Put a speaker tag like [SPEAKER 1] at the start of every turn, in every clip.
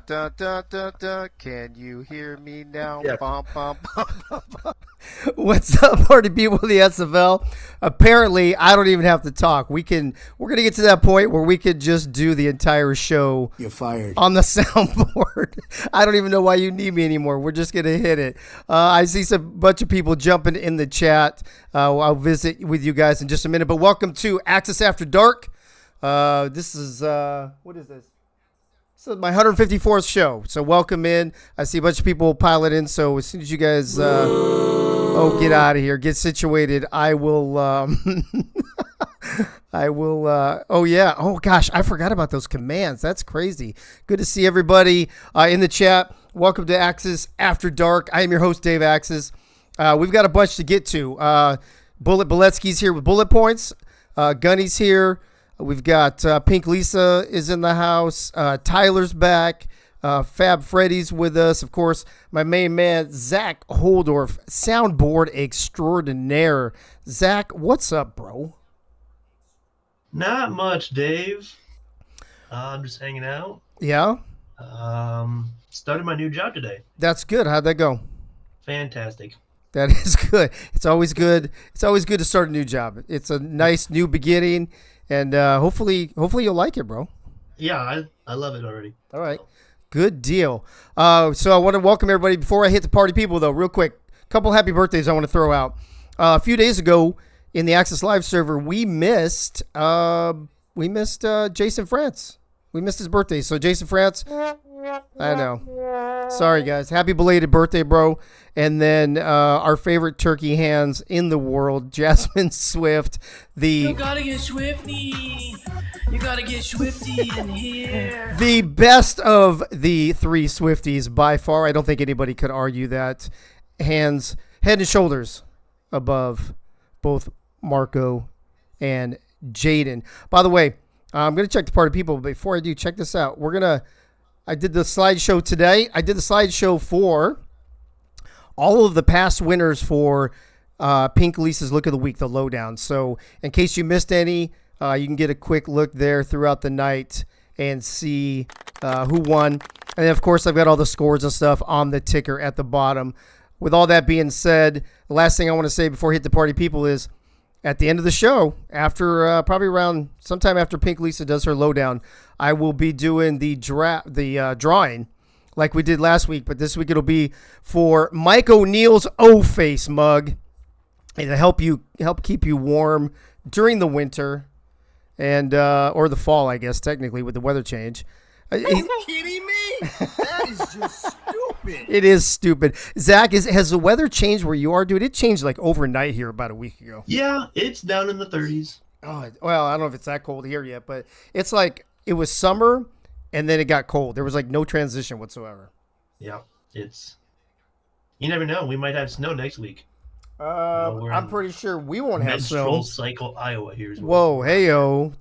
[SPEAKER 1] dun, dun, dun, dun. Can you hear me now?
[SPEAKER 2] Yeah.
[SPEAKER 1] Bum, bum, bum, bum, bum.
[SPEAKER 3] What's up, party people of the SFL? Apparently, I don't even have to talk. We're gonna get to that point where we could just do the entire show.
[SPEAKER 2] You're fired.
[SPEAKER 3] On the soundboard. I don't even know why you need me anymore. We're just gonna hit it. I see some bunch of people jumping in the chat. I'll visit with you guys in just a minute. But welcome to Access After Dark. This is what is this? So my 154th show. So welcome in. I see a bunch of people piling in. So as soon as you guys, get out of here, get situated. I will. I will. Oh yeah. Oh gosh, I forgot about those commands. That's crazy. Good to see everybody in the chat. Welcome to Access After Dark. I am your host, Dave Axis. We've got a bunch to get to. Bullet Boletsky's here with bullet points. Gunny's here. We've got Pink Lisa is in the house. Tyler's back. Fab Freddy's with us. Of course, my main man, Zach Holdorf, soundboard extraordinaire. Zach, what's up, bro?
[SPEAKER 4] Not much, Dave. I'm just hanging out.
[SPEAKER 3] Yeah?
[SPEAKER 4] Started my new job today.
[SPEAKER 3] That's good. How'd that go?
[SPEAKER 4] Fantastic.
[SPEAKER 3] That is good. It's always good. It's always good to start a new job. It's a nice new beginning. And hopefully you'll like it, bro.
[SPEAKER 4] Yeah, I love it already.
[SPEAKER 3] All right. Good deal. So I want to welcome everybody. Before I hit the party people, though, real quick, a couple happy birthdays I want to throw out. A few days ago in the Access Live server, we missed Jason France. We missed his birthday. So Jason France, I know. Sorry, guys. Happy belated birthday, bro. And then our favorite turkey hands in the world, Jasmine Swift.
[SPEAKER 5] You gotta get Swifty. You gotta get Swifty in here.
[SPEAKER 3] The best of the three Swifties by far. I don't think anybody could argue that. Hands, head and shoulders above both Marco and Jaden. By the way, I'm going to check the party people. But before I do, check this out. I did the slideshow today. I did the slideshow for all of the past winners for Pink Lisa's Look of the Week, the lowdown. So in case you missed any, you can get a quick look there throughout the night and see who won. And then, of course, I've got all the scores and stuff on the ticker at the bottom. With all that being said, the last thing I want to say before I hit the party people is at the end of the show, after probably around sometime after Pink Lisa does her lowdown, I will be doing the drawing like we did last week, but this week it'll be for Mike O'Neill's O-Face mug. It'll help keep you warm during the winter and or the fall, I guess, technically with the weather change.
[SPEAKER 2] Are you kidding me? That is just stupid.
[SPEAKER 3] It is stupid. Zach, has the weather changed where you are, dude? It changed like overnight here about a week ago.
[SPEAKER 4] Yeah, it's down in the 30s.
[SPEAKER 3] Oh, well, I don't know if it's that cold here yet, but it's like it was summer and then it got cold. There was like no transition whatsoever.
[SPEAKER 4] Yeah, you never know. We might have snow next week.
[SPEAKER 3] I'm pretty sure we won't have
[SPEAKER 4] Menstrual
[SPEAKER 3] snow.
[SPEAKER 4] cycle, Iowa. Here's what.
[SPEAKER 3] Whoa, hey-o.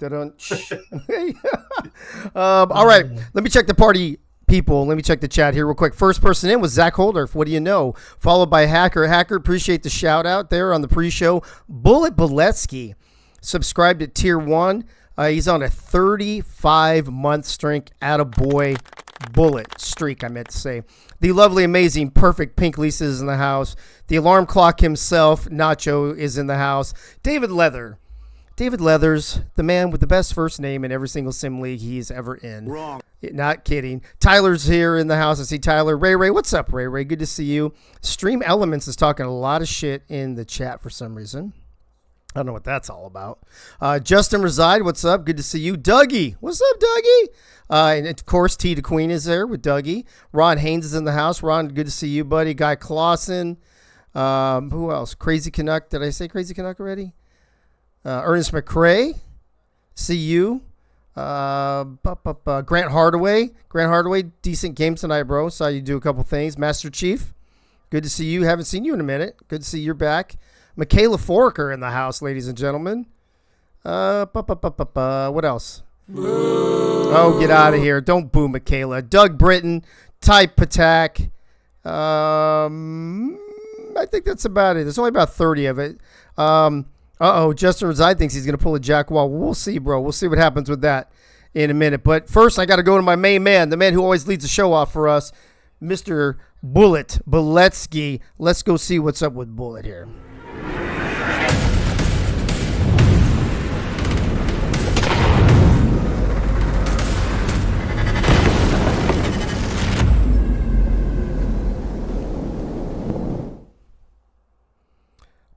[SPEAKER 3] All right, let me check the party people. Let me check the chat here real quick. First person in was Zach Holdorf. What do you know? Followed by Hacker. Hacker, appreciate the shout out there on the pre-show. Bullet Boletsky subscribed at tier 1. He's on a 35-month streak. Attaboy bullet streak, I meant to say. The lovely, amazing, perfect Pink Lisa is in the house. The alarm clock himself, Nacho, is in the house. David Leathers, the man with the best first name in every single sim league he's ever in.
[SPEAKER 2] Wrong.
[SPEAKER 3] Not kidding. Tyler's here in the house. I see Tyler. Ray, what's up, Ray? Good to see you. Stream Elements is talking a lot of shit in the chat for some reason. I don't know what that's all about. Justin Reside, what's up? Good to see you. Dougie, what's up, Dougie? And of course, T the Queen is there with Dougie. Ron Haynes is in the house. Ron, good to see you, buddy. Guy Clausen. Who else? Crazy Canuck. Did I say Crazy Canuck already? Ernest McCrae. See you. Grant Hardaway. Decent game tonight, bro. Saw you do a couple things. Master Chief. Good to see you. Haven't seen you in a minute. Good to see you're back. Michaela Forker in the house, ladies and gentlemen. What else? Boo. Oh, get out of here. Don't boo Michaela. Doug Britton, Type Patak. I think that's about it. There's only about 30 of it. Justin Reside thinks he's going to pull a Jack Wall. We'll see, bro. We'll see what happens with that. in a minute. But first, I got to go to my main man, the man who always leads the show off for us, Mr. Bullet Buletsky. Let's go see what's up with Bullet here.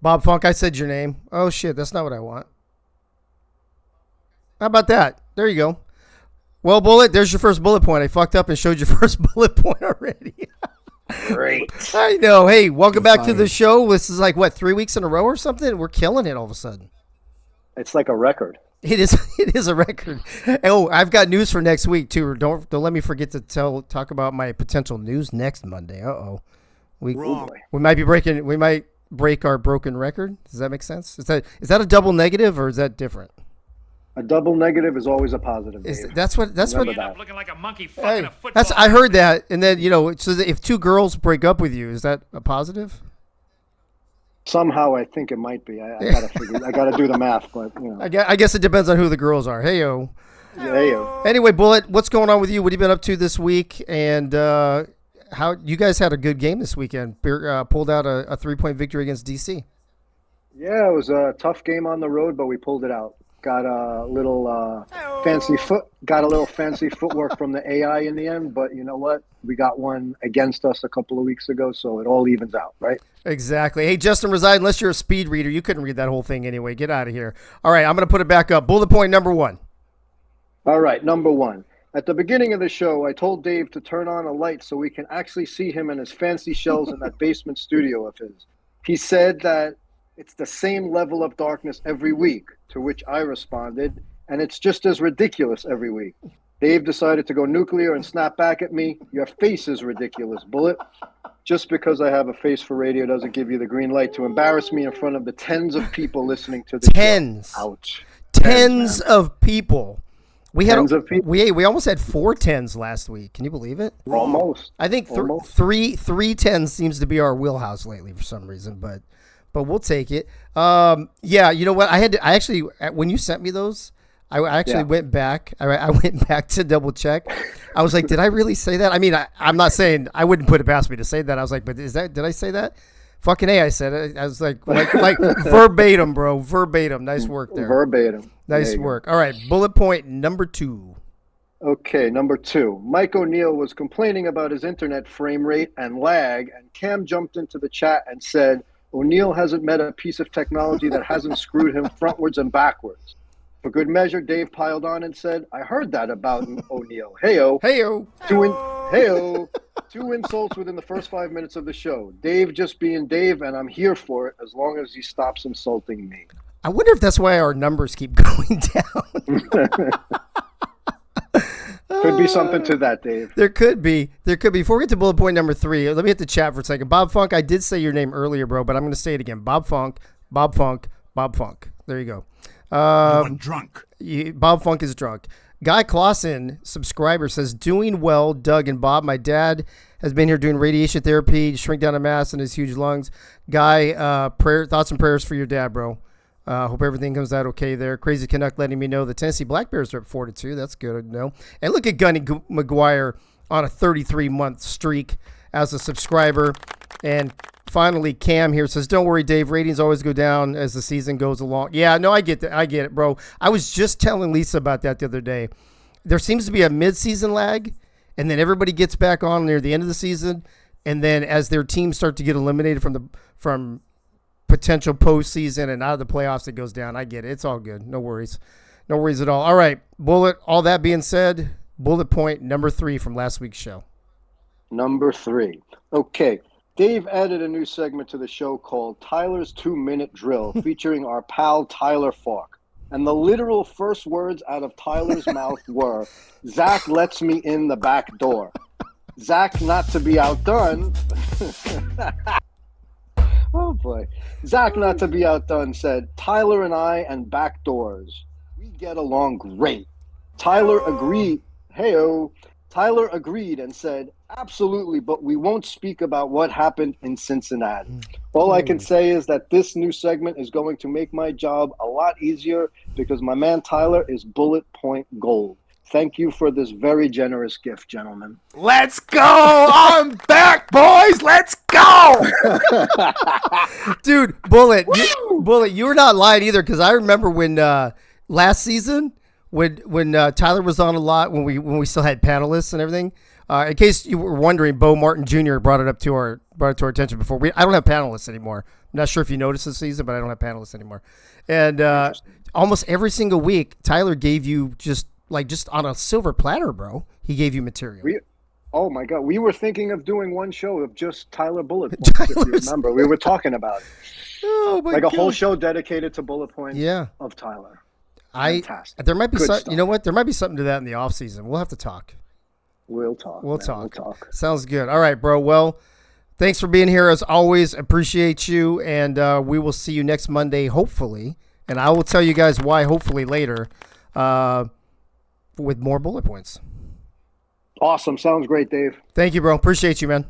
[SPEAKER 3] Bob Funk, I said your name. Oh, shit, that's not what I want. How about that? There you go. Well, Bullet, there's your first bullet point. I fucked up and showed your first bullet point already.
[SPEAKER 2] Great.
[SPEAKER 3] I know. Hey, welcome back to the show. This is like, what, 3 weeks in a row or something? We're killing it all of a sudden.
[SPEAKER 6] It's like a record.
[SPEAKER 3] It is. It is a record. Oh, I've got news for next week, too. Don't let me forget to talk about my potential news next Monday. Uh-oh. We might be breaking... We might break our broken record. Does that make sense? Is that a double negative or is that different?
[SPEAKER 6] A double negative is always a positive.
[SPEAKER 3] That's what
[SPEAKER 7] looking like a monkey fucking a football.
[SPEAKER 3] I heard that, and then so if two girls break up with you, is that a positive?
[SPEAKER 6] Somehow I think it might be. I gotta figure. I gotta do the math, but
[SPEAKER 3] I guess it depends on who the girls are. Hey yo.
[SPEAKER 6] Hey-o.
[SPEAKER 3] Anyway, Bullet, what's going on with you? What have you been up to this week? And how you guys had a good game this weekend? Pulled out a 3-point victory against DC.
[SPEAKER 6] Yeah, it was a tough game on the road, but we pulled it out. Got a little fancy footwork from the AI in the end, but you know what? We got one against us a couple of weeks ago, so it all evens out, right?
[SPEAKER 3] Exactly. Hey, Justin Reside, unless you're a speed reader, you couldn't read that whole thing anyway. Get out of here. All right, I'm going to put it back up. Bullet point number 1.
[SPEAKER 6] All right, number 1. At the beginning of the show, I told Dave to turn on a light so we can actually see him and his fancy shells in that basement studio of his. He said that it's the same level of darkness every week, to which I responded, and it's just as ridiculous every week. Dave decided to go nuclear and snap back at me. Your face is ridiculous, Bullet. Just because I have a face for radio doesn't give you the green light to embarrass me in front of the tens of people listening to the show. Ouch.
[SPEAKER 3] Tens of people. We almost had 4 10s last week. Can you believe it?
[SPEAKER 6] Almost.
[SPEAKER 3] I think three 10s seems to be our wheelhouse lately for some reason, but we'll take it. Yeah, you know what? I actually when you sent me those, I actually went back. I went back to double check. I was like, did I really say that? I mean, I'm not saying I wouldn't put it past me to say that. I was like, but did I say that? Fucking A, I said it. I was like verbatim, bro. Verbatim. Nice work there.
[SPEAKER 6] Verbatim.
[SPEAKER 3] Nice work. All right, bullet point number 2.
[SPEAKER 6] Okay, number 2. Mike O'Neill was complaining about his internet frame rate and lag, and Cam jumped into the chat and said, O'Neill hasn't met a piece of technology that hasn't screwed him frontwards and backwards. For good measure, Dave piled on and said, I heard that about O'Neill. Hey-o.
[SPEAKER 3] Hey-o.
[SPEAKER 6] Hey-o. 2 insults within the first 5 minutes of the show. Dave just being Dave, and I'm here for it as long as he stops insulting me.
[SPEAKER 3] I wonder if that's why our numbers keep going down.
[SPEAKER 6] Could be something to that, Dave.
[SPEAKER 3] There could be. Before we get to bullet point number 3, let me hit the chat for a second. Bob Funk, I did say your name earlier, bro, but I'm going to say it again. Bob Funk. There you go.
[SPEAKER 7] I'm drunk.
[SPEAKER 3] Bob Funk is drunk. Guy Clausen, subscriber, says, doing well, Doug and Bob. My dad has been here doing radiation therapy to shrink down a mass in his huge lungs. Guy, thoughts and prayers for your dad, bro. Hope everything comes out okay there. Crazy Canuck letting me know the Tennessee Black Bears are up 4-2. That's good to know. And look at Gunny McGuire on a 33-month streak as a subscriber. And finally, Cam here says, don't worry, Dave. Ratings always go down as the season goes along. Yeah, no, I get that. I get it, bro. I was just telling Lisa about that the other day. There seems to be a mid-season lag, and then everybody gets back on near the end of the season. And then as their teams start to get eliminated from potential postseason and out of the playoffs, it goes down. I get it. It's all good. No worries. No worries at all. All right, Bullet, all that being said, bullet point number 3 from last week's show.
[SPEAKER 6] Number 3. Okay. Dave added a new segment to the show called Tyler's 2-Minute Drill, featuring our pal Tyler Falk. And the literal first words out of Tyler's mouth were, Zach lets me in the back door. Zach, not to be outdone. Oh, boy. Zach, not to be outdone, said, Tyler and I and back doors. We get along great. Tyler agreed. Hey-o. Tyler agreed and said, absolutely, but we won't speak about what happened in Cincinnati. All I can say is that this new segment is going to make my job a lot easier because my man Tyler is bullet point gold. Thank you for this very generous gift, gentlemen.
[SPEAKER 8] Let's go! I'm back, boys. Let's go!
[SPEAKER 3] Dude, Bullet, you were not lying either, because I remember when last season when Tyler was on a lot, when we still had panelists and everything. In case you were wondering, Bo Martin Jr. brought it to our attention before. I don't have panelists anymore. I'm not sure if you noticed this season, but I don't have panelists anymore. And almost every single week, Tyler gave you just on a silver platter, bro. He gave you material.
[SPEAKER 6] Oh my God, we were thinking of doing one show of just Tyler bullet points. If you remember, we were talking about it.
[SPEAKER 3] Oh my God.
[SPEAKER 6] A whole show dedicated to bullet points. Of Tyler. Fantastic.
[SPEAKER 3] There might be something. You know what? There might be something to that in the off season. We'll have to talk.
[SPEAKER 6] We'll talk.
[SPEAKER 3] We'll talk. Sounds good. All right, bro. Well, thanks for being here as always. Appreciate you, and we will see you next Monday, hopefully. And I will tell you guys why, hopefully later. With more bullet points.
[SPEAKER 6] Awesome. Sounds great, Dave.
[SPEAKER 3] Thank you, bro. Appreciate you, man.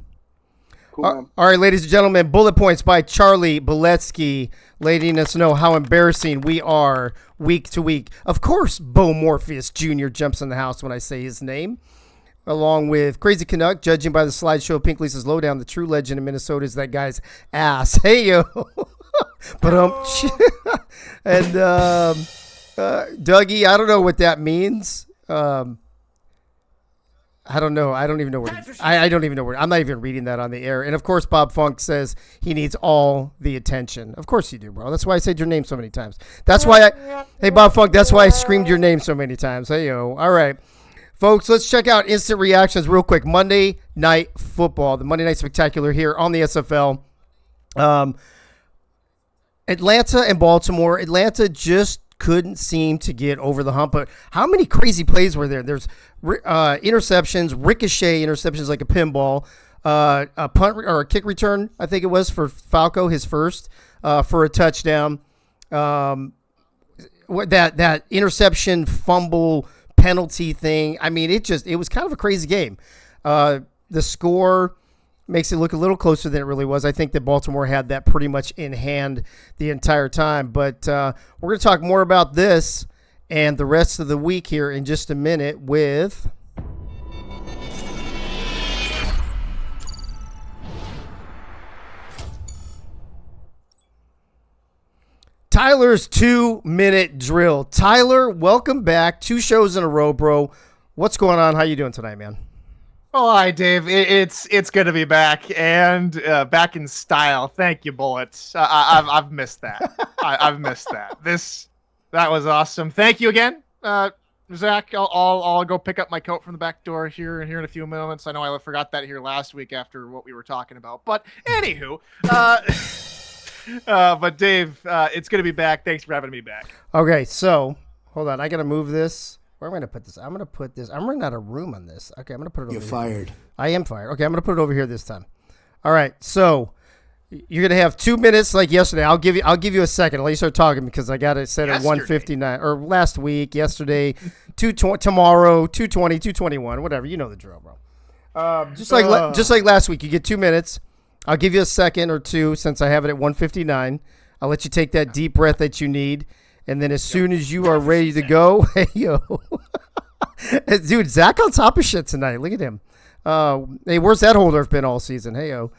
[SPEAKER 6] Cool, man.
[SPEAKER 3] All right, ladies and gentlemen, Bullet Points by Charlie Beletsky, letting us know how embarrassing we are week to week. Of course, Bo Morpheus Jr. jumps in the house when I say his name, along with Crazy Canuck, judging by the slideshow. Pink Lisa's Lowdown, the true legend of Minnesota is that guy's ass. Hey, yo. But and Dougie, I don't know what that means. I don't know. I don't even know where. I don't even know where. I'm not even reading that on the air. And of course, Bob Funk says he needs all the attention. Of course you do, bro. That's why I said your name so many times. That's why hey, Bob Funk. That's why I screamed your name so many times. Hey, yo. All right, folks. Let's check out instant reactions real quick. Monday Night Football, the Monday Night Spectacular here on the SFL. Atlanta and Baltimore. Atlanta just couldn't seem to get over the hump. But how many crazy plays were there? There's interceptions, ricochet interceptions like a pinball, a punt or a kick return, I think it was, for Falco, his first, for a touchdown. That interception, fumble, penalty thing. I mean, it was kind of a crazy game. The score makes it look a little closer than it really was. I think that Baltimore had that pretty much in hand the entire time. But we're going to talk more about this and the rest of the week here in just a minute with Tyler's 2-minute drill. Tyler, welcome back. 2 shows in a row, bro. What's going on? How you doing tonight, man?
[SPEAKER 8] Oh, hi, Dave. It's good to be back and back in style. Thank you, Bullets. I've missed that. I've missed that. That was awesome. Thank you again, Zach. I'll go pick up my coat from the back door here in a few moments. I know I forgot that here last week after what we were talking about. But anywho, but Dave, it's good to be back. Thanks for having me back.
[SPEAKER 3] Okay, so hold on. I got to move this. Where am I going to put this? I'm going to put this. I'm running out of room on this. Okay, I'm going to put it over here.
[SPEAKER 2] You're fired.
[SPEAKER 3] I am fired. Okay, I'm going to put it over here this time. All right, so you're going to have 2 minutes like yesterday. I'll give you a second. I'll let you start talking because I got it set at 1:59 or last week, yesterday, 2:20, tomorrow, 2:20, 2:21, whatever. You know the drill, bro. Just like last week, you get 2 minutes. I'll give you a second or two since I have it at 1:59. I'll let you take that deep breath that you need. And then as soon as you are ready to go, hey, yo. Dude, Zach on top of shit tonight. Look at him. Hey, where's that Holdorf been all season? Hey, yo.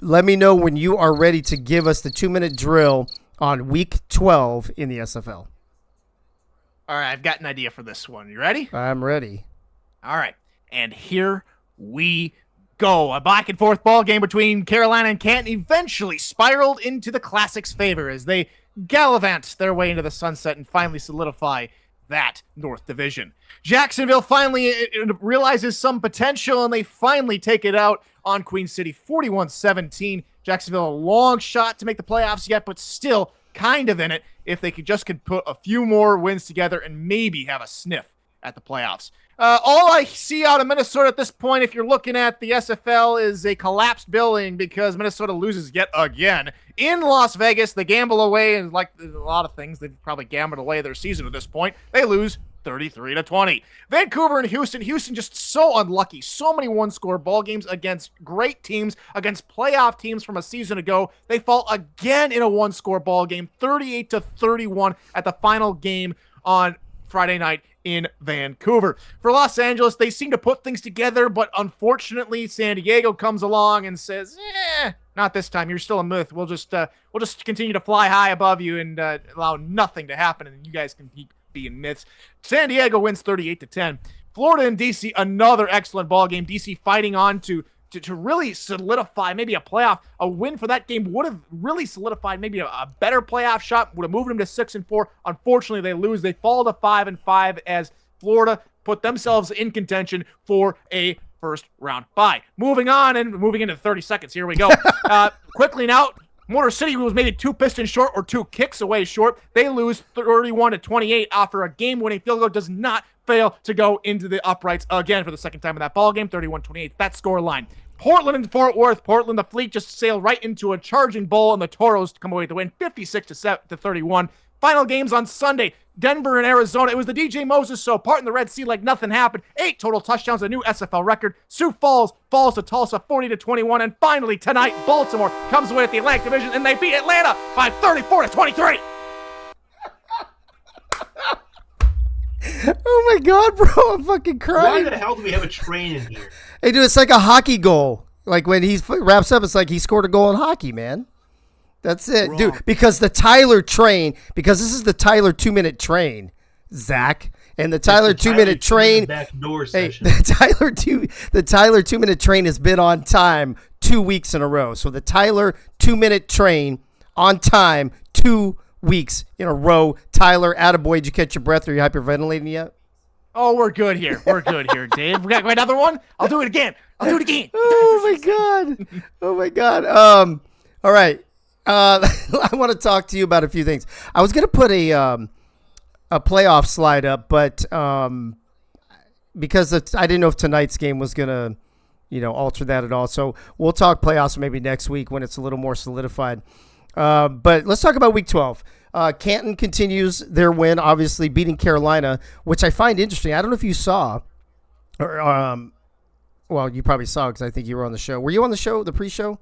[SPEAKER 3] Let me know when you are ready to give us the 2-minute drill on week 12 in the SFL.
[SPEAKER 8] All right, I've got an idea for this one. You ready?
[SPEAKER 3] I'm ready.
[SPEAKER 8] All right, and here we go. A back and forth ball game between Carolina and Canton eventually spiraled into the Classic's favor as they gallivant their way into the sunset and finally solidify that North Division. Jacksonville finally realizes some potential and they finally take it out on Queen City 41-17. Jacksonville a long shot to make the playoffs yet, but still kind of in it if they could put a few more wins together and maybe have a sniff at the playoffs. All I see out of Minnesota at this point, if you're looking at the SFL, is a collapsed billing because Minnesota loses yet again in Las Vegas. They gamble away, and like a lot of things, they've probably gambled away their season at this point. They lose 33-20. Vancouver and Houston. Houston just so unlucky. So many one-score ball games against great teams, against playoff teams from a season ago. They fall again in a one-score ball game, 38-31 at the final game on Friday night in Vancouver. For Los Angeles, they seem to put things together, but unfortunately, San Diego comes along and says, not this time. You're still a myth. We'll just continue to fly high above you and allow nothing to happen, and you guys can keep being myths. San Diego wins 38-10. Florida and DC, another excellent ball game. DC fighting on to really solidify maybe a playoff. A win for that game would have really solidified maybe a better playoff shot, would have moved them to 6-4. Unfortunately, they lose. They fall to 5-5 as Florida put themselves in contention for a first round bye. Moving on and moving into 30 seconds. Here we go. Quickly now, Motor City was maybe 2 pistons short or 2 kicks away short. They lose 31-28 after a game-winning field goal does not fail to go into the uprights again for the second time in that ball game. 31-28. That score line. Portland and Fort Worth. Portland, the Fleet just sailed right into a charging bull, and the Toros come away with the win, 56-31. Final games on Sunday. Denver and Arizona. It was the DJ Moses show, part in the Red Sea like nothing happened. 8 total touchdowns, a new SFL record. Sioux Falls falls to Tulsa, 40-21. And finally tonight, Baltimore comes away at the Atlantic Division, and they beat Atlanta by 34-23.
[SPEAKER 3] Oh my God, bro! I'm fucking crying.
[SPEAKER 4] Why the hell do we have a train in here?
[SPEAKER 3] Hey, dude, it's like a hockey goal. Like when he wraps up, it's like he scored a goal in hockey, man. That's it,
[SPEAKER 7] Wrong.
[SPEAKER 3] dude. Because the Tyler train, because this is the Tyler 2-minute train, Zach, and the Tyler 2-minute train.
[SPEAKER 4] Backdoor
[SPEAKER 3] Hey,
[SPEAKER 4] session.
[SPEAKER 3] the Tyler 2-minute train has been on time 2 weeks in a row. So the Tyler 2-minute train on time 2 weeks in a row. Tyler, attaboy, did you catch your breath? Are you hyperventilating yet?
[SPEAKER 8] Oh, we're good here. We're good here, Dave. We got another one? I'll do it again.
[SPEAKER 3] Oh my God. Oh my God. All right. I want to talk to you about a few things. I was going to put a playoff slide up, but because I didn't know if tonight's game was going to, alter that at all. So we'll talk playoffs maybe next week when it's a little more solidified. But let's talk about Week 12. Canton continues their win, obviously beating Carolina, which I find interesting. I don't know if you saw, or well, you probably saw because I think you were on the show. Were you on the show, the pre-show?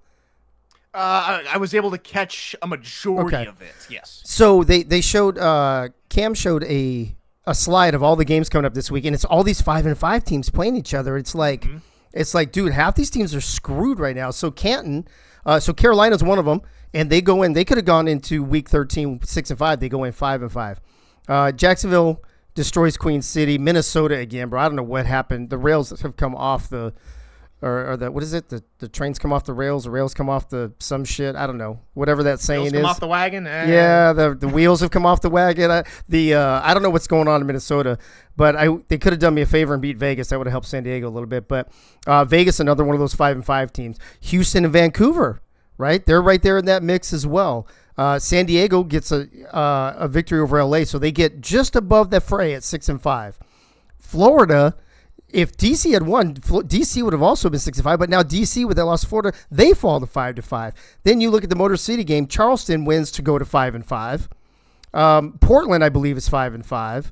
[SPEAKER 8] I was able to catch a majority of it, yes.
[SPEAKER 3] So they showed, Cam showed a slide of all the games coming up this week, and it's all these 5-5 teams playing each other. It's like, dude, half these teams are screwed right now. So Canton, so Carolina's one of them. And they go in. They could have gone into Week 13 6-5. They go in 5-5. Jacksonville destroys Queen City. Minnesota again, bro. I don't know what happened. The rails have come off the, or the, what is it? The trains come off the rails. The rails come off the some shit. I don't know. Whatever that saying is.
[SPEAKER 8] Come off the wagon.
[SPEAKER 3] Yeah, the wheels have come off the wagon. I don't know what's going on in Minnesota, but they could have done me a favor and beat Vegas. That would have helped San Diego a little bit. But Vegas, another one of those 5-5 teams. Houston and Vancouver. Right, they're right there in that mix as well. San Diego gets a victory over LA, so they get just above the fray at 6-5. Florida, if DC had won, DC would have also been 6-5. But now DC, with that loss to Florida, they fall to 5-5. Then you look at the Motor City game. Charleston wins to go to 5-5. Portland, I believe, is 5-5,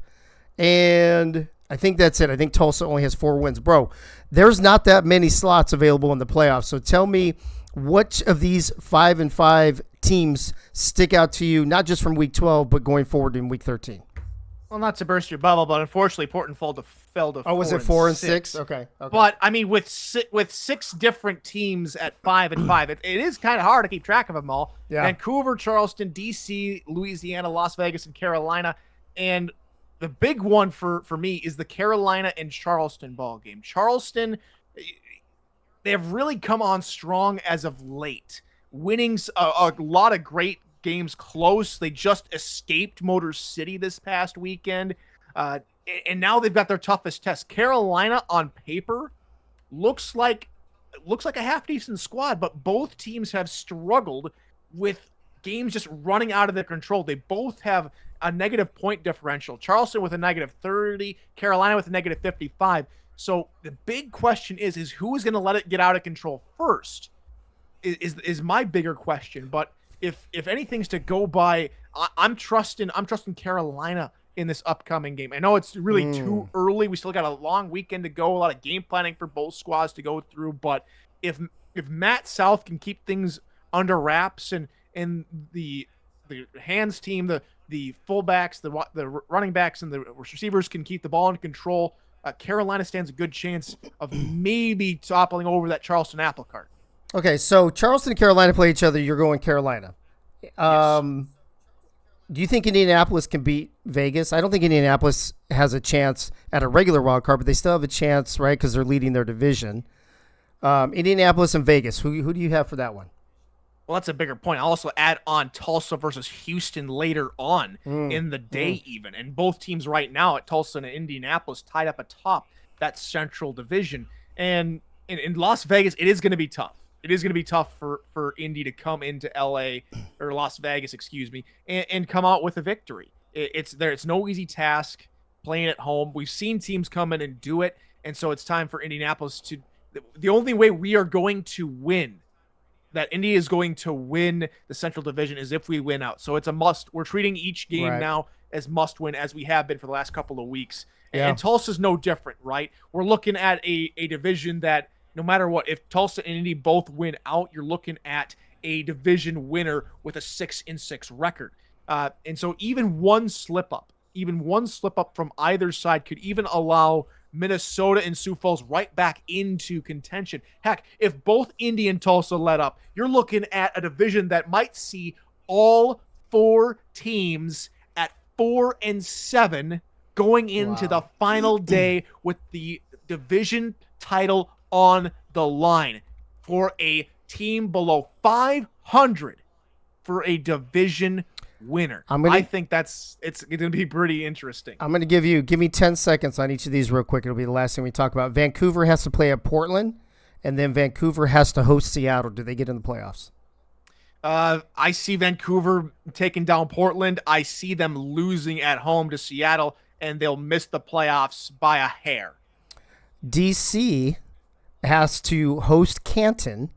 [SPEAKER 3] and I think that's it. I think Tulsa only has 4 wins, bro. There's not that many slots available in the playoffs. So tell me, which of these 5-5 teams stick out to you, not just from Week 12, but going forward in Week 13?
[SPEAKER 8] Well, not to burst your bubble, but unfortunately, Portland fell to 4
[SPEAKER 3] was it 4 and 6? Okay.
[SPEAKER 8] But I mean, with 6 different teams at 5-5, it is kind of hard to keep track of them all.
[SPEAKER 3] Yeah.
[SPEAKER 8] Vancouver, Charleston, DC, Louisiana, Las Vegas, and Carolina. And the big one for me is the Carolina and Charleston ball game. Charleston, they have really come on strong as of late, winning a lot of great games close. They just escaped Motor City this past weekend, and now they've got their toughest test. Carolina, on paper, looks like a half-decent squad, but both teams have struggled with games just running out of their control. They both have a negative point differential. Charleston with a -30, Carolina with a -55. So the big question is who is going to let it get out of control first is my bigger question. But if anything's to go by, I'm trusting Carolina in this upcoming game. I know it's really too early. We still got a long weekend to go, a lot of game planning for both squads to go through. But if Matt South can keep things under wraps and the hands team, the the fullbacks, the running backs, and the receivers can keep the ball in control, Carolina stands a good chance of maybe toppling over that Charleston apple cart.
[SPEAKER 3] Okay, so Charleston and Carolina play each other. You're going Carolina.
[SPEAKER 8] Yes.
[SPEAKER 3] Do you think Indianapolis can beat Vegas? I don't think Indianapolis has a chance at a regular wild card, but they still have a chance, right? Because they're leading their division. Indianapolis and Vegas. Who do you have for that one?
[SPEAKER 8] Well, that's a bigger point. I'll also add on Tulsa versus Houston later on in the day even. And both teams right now at Tulsa and Indianapolis tied up atop that Central Division. And in Las Vegas, it is going to be tough. It is going to be tough for Indy to come into LA or Las Vegas, excuse me, and come out with a victory. It's no easy task playing at home. We've seen teams come in and do it. And so it's time for Indianapolis to, the only way we are going to win, that Indy is going to win the Central Division, is if we win out. So it's a must. We're treating each game now as must win, as we have been for the last couple of weeks. Yeah. And Tulsa's no different, right? We're looking at a division that no matter what, if Tulsa and Indy both win out, you're looking at a division winner with a 6-6 record. And so even one slip up from either side could even allow Minnesota and Sioux Falls right back into contention. Heck, if both Indy and Tulsa let up, you're looking at a division that might see all 4 teams at 4-7 going into the final day with the division title on the line for a team below 500 for a division winner. I think it's going to be pretty interesting.
[SPEAKER 3] I'm going to give me 10 seconds on each of these real quick. It'll be the last thing we talk about. Vancouver has to play at Portland, and then Vancouver has to host Seattle. Do they get in the playoffs?
[SPEAKER 8] I see Vancouver taking down Portland. I see them losing at home to Seattle, and they'll miss the playoffs by a hair.
[SPEAKER 3] DC has to host Canton,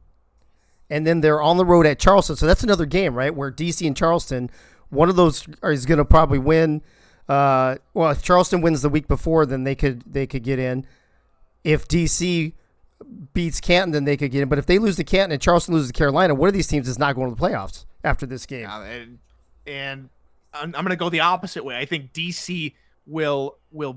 [SPEAKER 3] and then they're on the road at Charleston. So that's another game, right, where DC and Charleston, one of those is going to probably win. Well, if Charleston wins the week before, then they could get in. If DC beats Canton, then they could get in. But if they lose to Canton and Charleston loses to Carolina, one of these teams is not going to the playoffs after this game.
[SPEAKER 8] And I'm going to go the opposite way. I think DC will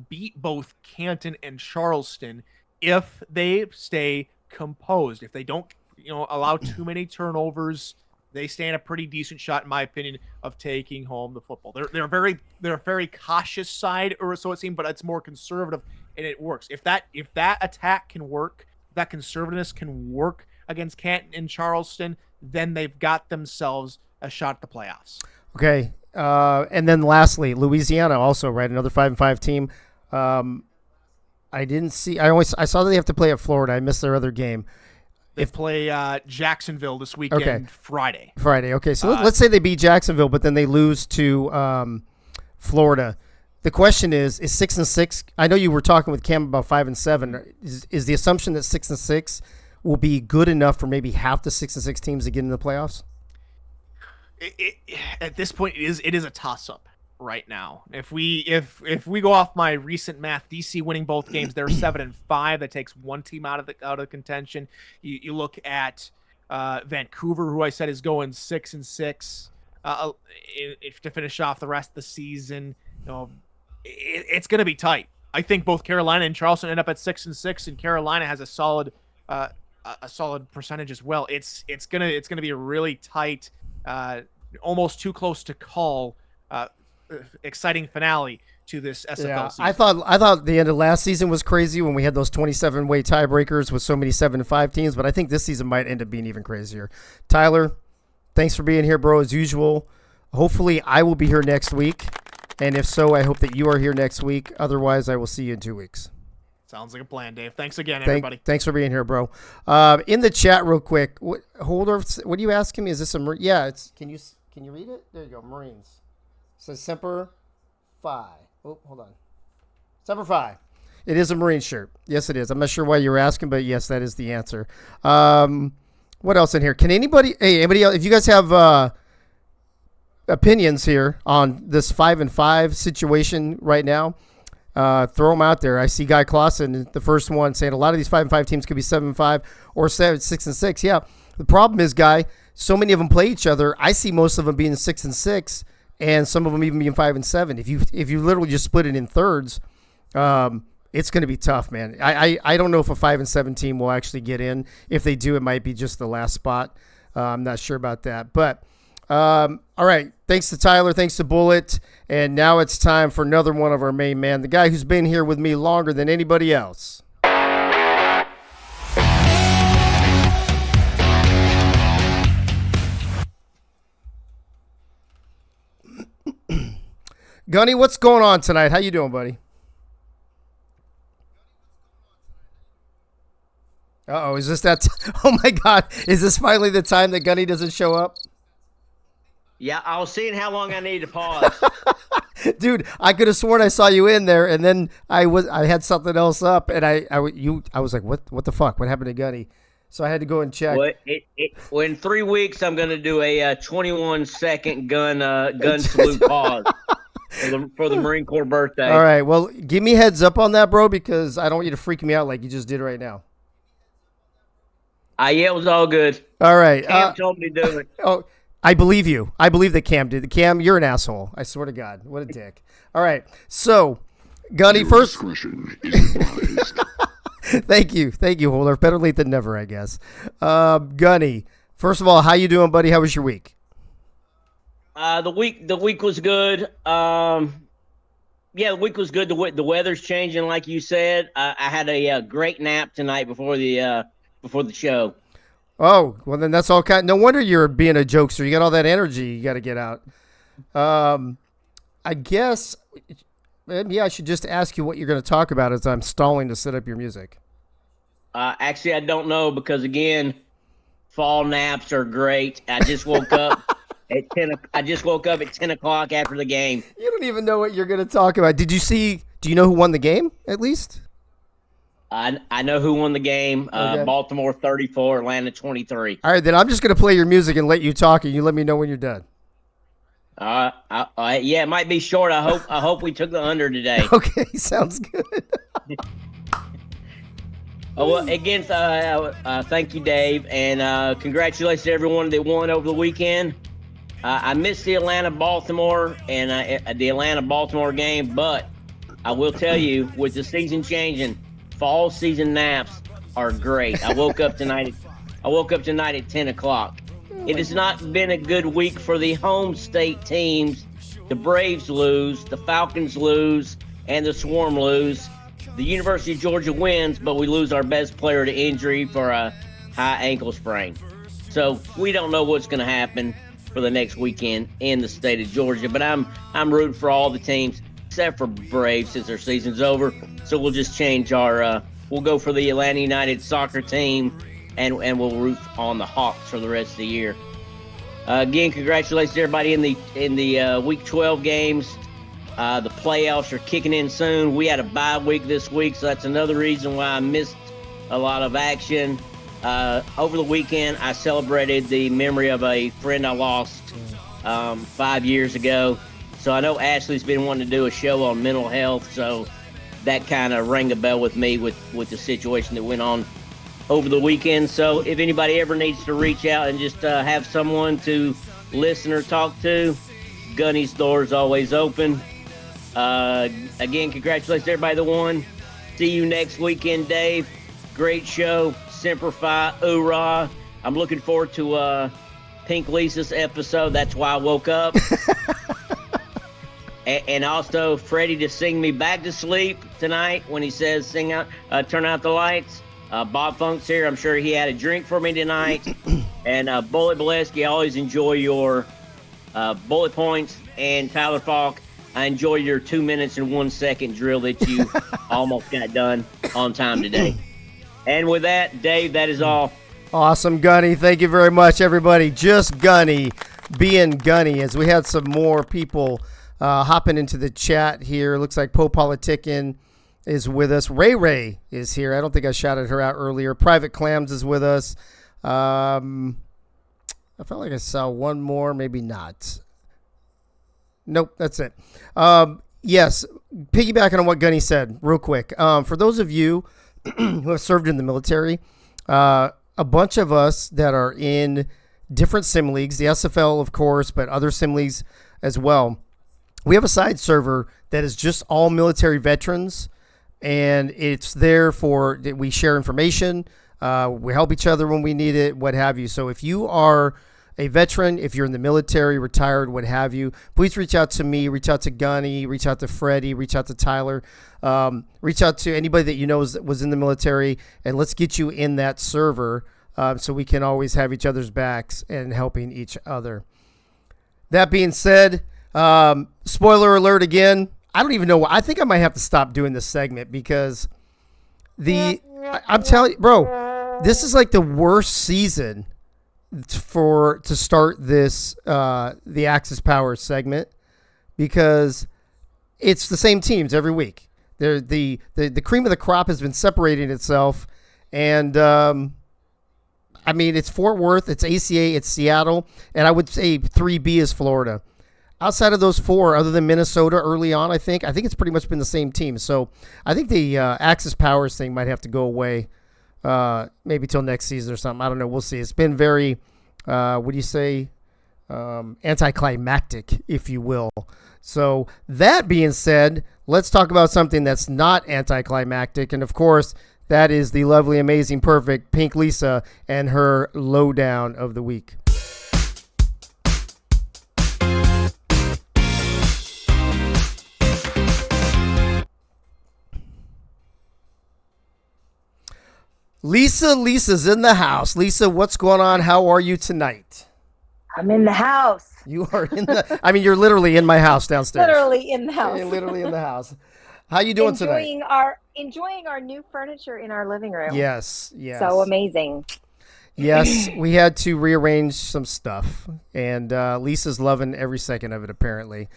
[SPEAKER 8] beat both Canton and Charleston if they stay composed. If they don't, allow too many turnovers, they stand a pretty decent shot, in my opinion, of taking home the football. They're a very cautious side, or so it seems, but it's more conservative, and it works. If that attack can work, that conservativeness can work against Canton and Charleston, then they've got themselves a shot at the playoffs.
[SPEAKER 3] Okay, and then lastly, Louisiana also, right? Another 5-5 team. I didn't see. I saw that they have to play at Florida. I missed their other game.
[SPEAKER 8] They play Jacksonville this weekend, Friday.
[SPEAKER 3] Okay, so let's say they beat Jacksonville, but then they lose to Florida. The question is 6-6? I know you were talking with Cam about 5-7. Is the assumption that 6-6 will be good enough for maybe half the 6-6 teams to get into the playoffs?
[SPEAKER 8] At this point, it is a toss-up right now. If we go off my recent math, DC winning both games, they're 7-5. That takes one team out of contention. You look at Vancouver, who I said is going 6-6 to finish off the rest of the season. It's going to be tight. I think both Carolina and Charleston end up at 6-6, and Carolina has a solid percentage as well. It's gonna be a really tight, almost too close to call, exciting finale to this SFL season.
[SPEAKER 3] I thought the end of last season was crazy when we had those 27-way tiebreakers with so many 7-5 teams, but I think this season might end up being even crazier. Tyler, thanks for being here, bro, as usual. Hopefully I will be here next week, and if so, I hope that you are here next week. Otherwise, I will see you in 2 weeks.
[SPEAKER 8] Sounds like a plan, Dave. Thanks again, everybody.
[SPEAKER 3] Thanks for being here, bro. In the chat real quick, Holdorf, what are you asking me? Is this a yeah, it's can you read it? There you go, Marines. It says Semper Fi. Oh, hold on. Semper Fi. It is a Marine shirt. Yes, it is. I'm not sure why you were asking, but yes, that is the answer. What else in here? Can anybody else, if you guys have opinions here on this 5-5 situation right now, throw them out there. I see Guy Clausen, the first one, saying a lot of these 5-5 teams could be 7-5 or 6-6. Yeah. The problem is, Guy, so many of them play each other. I see most of them being 6-6, and some of them even being 5 and 7. If you literally just split it in thirds, it's going to be tough, man. I don't know if a 5 and 7 team will actually get in. If they do, it might be just the last spot. I'm not sure about that. But all right, thanks to Tyler, thanks to Bullet, and now it's time for another one of our main man, the guy who's been here with me longer than anybody else. Gunny, what's going on tonight? How you doing, buddy? Uh-oh, is this that? Oh, my God. Is this finally the time that Gunny doesn't show up?
[SPEAKER 9] Yeah, I was seeing how long I needed to pause.
[SPEAKER 3] Dude, I could have sworn I saw you in there, and then I had something else up, and I was like, what the fuck? What happened to Gunny? So I had to go and check.
[SPEAKER 9] Well, in 3 weeks, I'm going to do a 21-second gun salute pause for the Marine Corps birthday.
[SPEAKER 3] All right, well, give me heads up on that, bro, because I don't want you to freak me out like you just did right now.
[SPEAKER 9] Yeah, it was all good.
[SPEAKER 3] All right.
[SPEAKER 9] Cam told me to do it.
[SPEAKER 3] Oh, I believe you. I believe that Cam did. Cam, you're an asshole. I swear to God. What a dick. All right. So, Gunny, first. Discretion is advised. Thank you, Holder. Better late than never, I guess. Gunny, first of all, how you doing, buddy? How was your week?
[SPEAKER 9] The week was good. Yeah, the week was good. The weather's changing, like you said. I had a great nap tonight before the show.
[SPEAKER 3] Oh, well then that's all kind. No wonder you're being a jokester. You got all that energy you got to get out. I guess maybe I should just ask you what you're going to talk about as I'm stalling to set up your music.
[SPEAKER 9] Actually, I don't know because again, fall naps are great. I just woke up at 10. I just woke up at 10 o'clock after the game.
[SPEAKER 3] You don't even know what you're going to talk about. Do you know who won the game at least?
[SPEAKER 9] I know who won the game. Okay. Baltimore 34, Atlanta 23.
[SPEAKER 3] All right, then I'm just going to play your music and let you talk, and you let me know when you're done.
[SPEAKER 9] Yeah, it might be short. I hope we took the under today.
[SPEAKER 3] Okay, sounds good.
[SPEAKER 9] Well, again, thank you, Dave, and congratulations to everyone that won over the weekend. I missed the Atlanta-Baltimore and the Atlanta-Baltimore game, but I will tell you, with the season changing, fall season naps are great. I woke up tonight at 10 o'clock. It has not been a good week for the home state teams. The Braves lose, the Falcons lose, and the Swarm lose. The University of Georgia wins, but we lose our best player to injury for a high ankle sprain. So we don't know what's going to happen for the next weekend in the state of Georgia. But I'm rooting for all the teams except for Braves since their season's over. So we'll just change our we'll go for the Atlanta United soccer team, and we'll root on the Hawks for the rest of the year. Again, congratulations to everybody in the Week 12 games. The playoffs are kicking in soon. We had a bye week this week, so that's another reason why I missed a lot of action. Over the weekend, I celebrated the memory of a friend I lost 5 years ago. So I know Ashley's been wanting to do a show on mental health, so that kind of rang a bell with me with the situation that went on over the weekend. So if anybody ever needs to reach out and just have someone to listen or talk to, Gunny's door is always open. Again, congratulations to everybody that won. See you next weekend, Dave. Great show. Semper Fi, hoorah. I'm looking forward to Pink Lisa's episode. That's why I woke up. And also Freddie to sing me back to sleep tonight when he says turn out the lights. Bob Funk's here. I'm sure he had a drink for me tonight. And Bullet Bolesky, I always enjoy your bullet points. And Tyler Falk, I enjoy your 2 minutes and 1 second drill that you almost got done on time today. And with that, Dave, that is all.
[SPEAKER 3] Awesome, Gunny. Thank you very much, everybody. Just Gunny being Gunny, as we had some more people hopping into the chat here. Looks like Poe Politickin is with us. Ray is here. I don't think I shouted her out earlier. Private Clams is with us. I felt like I saw one more, maybe not. Nope, that's it. Yes, piggybacking on what Gunny said real quick. For those of you who have served in the military, a bunch of us that are in different sim leagues, the SFL, of course, but other sim leagues, as well. We have a side server that is just all military veterans, and it's there for we share information. We help each other when we need it, what have you. So if you are a veteran, if you're in the military, retired, what have you, please reach out to me, reach out to Gunny, reach out to Freddie, reach out to Tyler, reach out to anybody that you know was in the military, and let's get you in that server so we can always have each other's backs and helping each other. That being said, spoiler alert again. I don't even know. I think I might have to stop doing this segment because I'm telling you, bro, this is like the worst season to start this the Axis Power segment because it's the same teams every week. They're the cream of the crop has been separating itself, and I mean it's Fort Worth, it's ACA, it's Seattle, and I would say 3B is Florida. Outside of those four, other than Minnesota early on, I think it's pretty much been the same team. So I think the Axis Powers thing might have to go away maybe till next season or something. I don't know. We'll see. It's been very, what do you say, anticlimactic, if you will. So that being said, let's talk about something that's not anticlimactic. And, of course, that is the lovely, amazing, perfect Pink Lisa and her lowdown of the week. Lisa's in the house. Lisa, what's going on? How are you tonight?
[SPEAKER 10] I'm in the house.
[SPEAKER 3] You are in the. I mean, you're literally in my house downstairs.
[SPEAKER 10] Literally in the house.
[SPEAKER 3] You're literally in the house. How you doing
[SPEAKER 10] enjoying
[SPEAKER 3] tonight?
[SPEAKER 10] Enjoying our new furniture in our living room.
[SPEAKER 3] Yes.
[SPEAKER 10] So amazing.
[SPEAKER 3] Yes, we had to rearrange some stuff, and Lisa's loving every second of it. Apparently.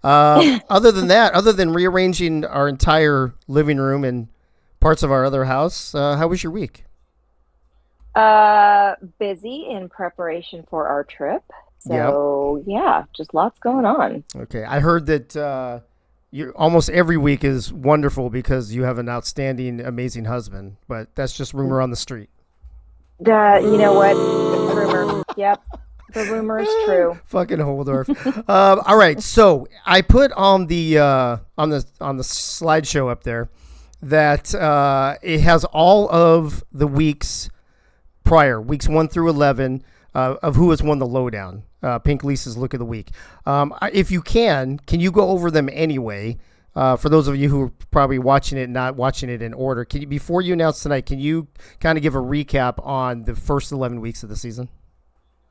[SPEAKER 3] Other than that, other than rearranging our entire living room and parts of our other house, how was your week?
[SPEAKER 10] Busy in preparation for our trip. So yeah, just lots going on.
[SPEAKER 3] Okay, I heard that you almost every week is wonderful because you have an outstanding, amazing husband. But that's just rumor on the street.
[SPEAKER 10] You know what? Rumor. Yep. The rumor is true.
[SPEAKER 3] Fucking Holdorf. All right, so I put on the slideshow up there that it has all of the weeks prior, weeks 1 through 11, of who has won the lowdown. Pink Lisa's look of the week. If you can you go over them anyway? For those of you who are probably watching it, not watching it in order, can you, before you announce tonight, can you kind of give a recap on the first 11 weeks of the season?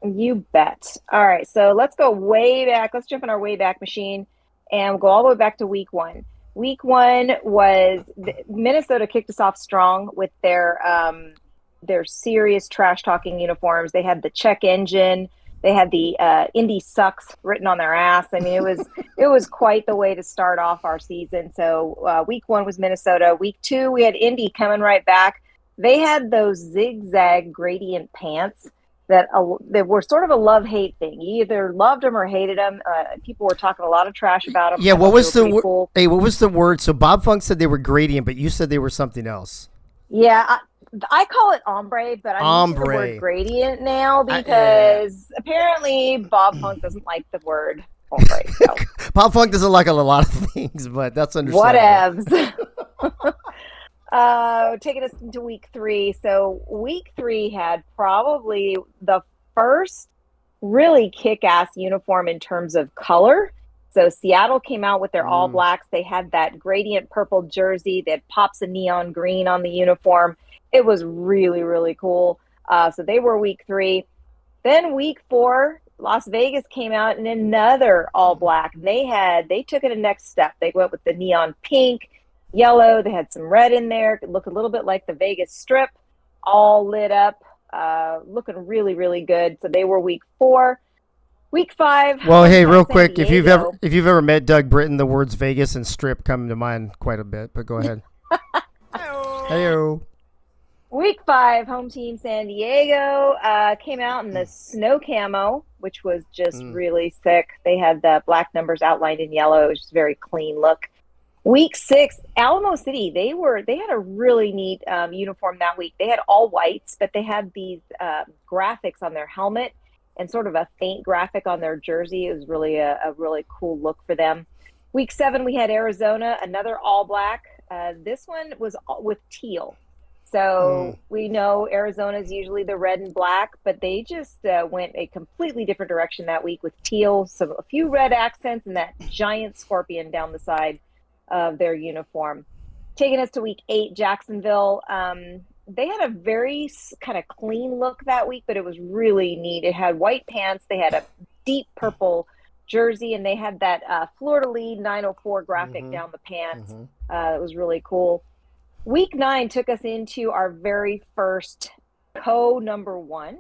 [SPEAKER 10] You bet. All right, so let's go way back. Let's jump in our way back machine and go all the way back to week 1. Week 1 was Minnesota kicked us off strong with their serious trash talking uniforms. They had the check engine. They had the Indy sucks written on their ass. I mean, it was quite the way to start off our season. So week 1 was Minnesota. Week 2, we had Indy coming right back. They had those zigzag gradient pants that were sort of a love-hate thing. You either loved them or hated them. People were talking a lot of trash about them.
[SPEAKER 3] Yeah, what was the cool. Hey, what was the word? So Bob Funk said they were gradient, but you said they were something else.
[SPEAKER 10] Yeah, I call it ombre, but I'm using the word gradient now because apparently Bob Funk doesn't like the word ombre. So.
[SPEAKER 3] Bob Funk doesn't like a lot of things, but that's understandable.
[SPEAKER 10] Whatevs. Taking us into week 3. So week 3 had probably the first really kick-ass uniform in terms of color. So Seattle came out with their all blacks. They had that gradient purple jersey. They had pops of neon green on the uniform. It was really, really cool. So they were week 3. Then week 4, Las Vegas came out in another all black. They took it a next step. They went with the neon pink, yellow. They had some red in there. It looked a little bit like the Vegas Strip, all lit up, looking really, really good. So they were week 4. Week 5.
[SPEAKER 3] Well, hey, real quick, if you've ever met Doug Britton, the words Vegas and Strip come to mind quite a bit. But go ahead. Heyo.
[SPEAKER 10] Week 5, home team San Diego came out in the snow camo, which was just really sick. They had the black numbers outlined in yellow. It was just a very clean look. Week 6, Alamo City, they had a really neat uniform that week. They had all whites, but they had these graphics on their helmet, and sort of a faint graphic on their jersey. It was really a really cool look for them. Week 7, we had Arizona, another all black. This one was with teal. So we know Arizona is usually the red and black, but they just went a completely different direction that week with teal, a few red accents, and that giant scorpion down the side of their uniform. Taking us to week 8, Jacksonville. They had a very kind of clean look that week, but it was really neat. It had white pants. They had a deep purple jersey, and they had that fleur-de-lis 904 graphic down the pants. It was really cool. Week 9 took us into our very first number 1.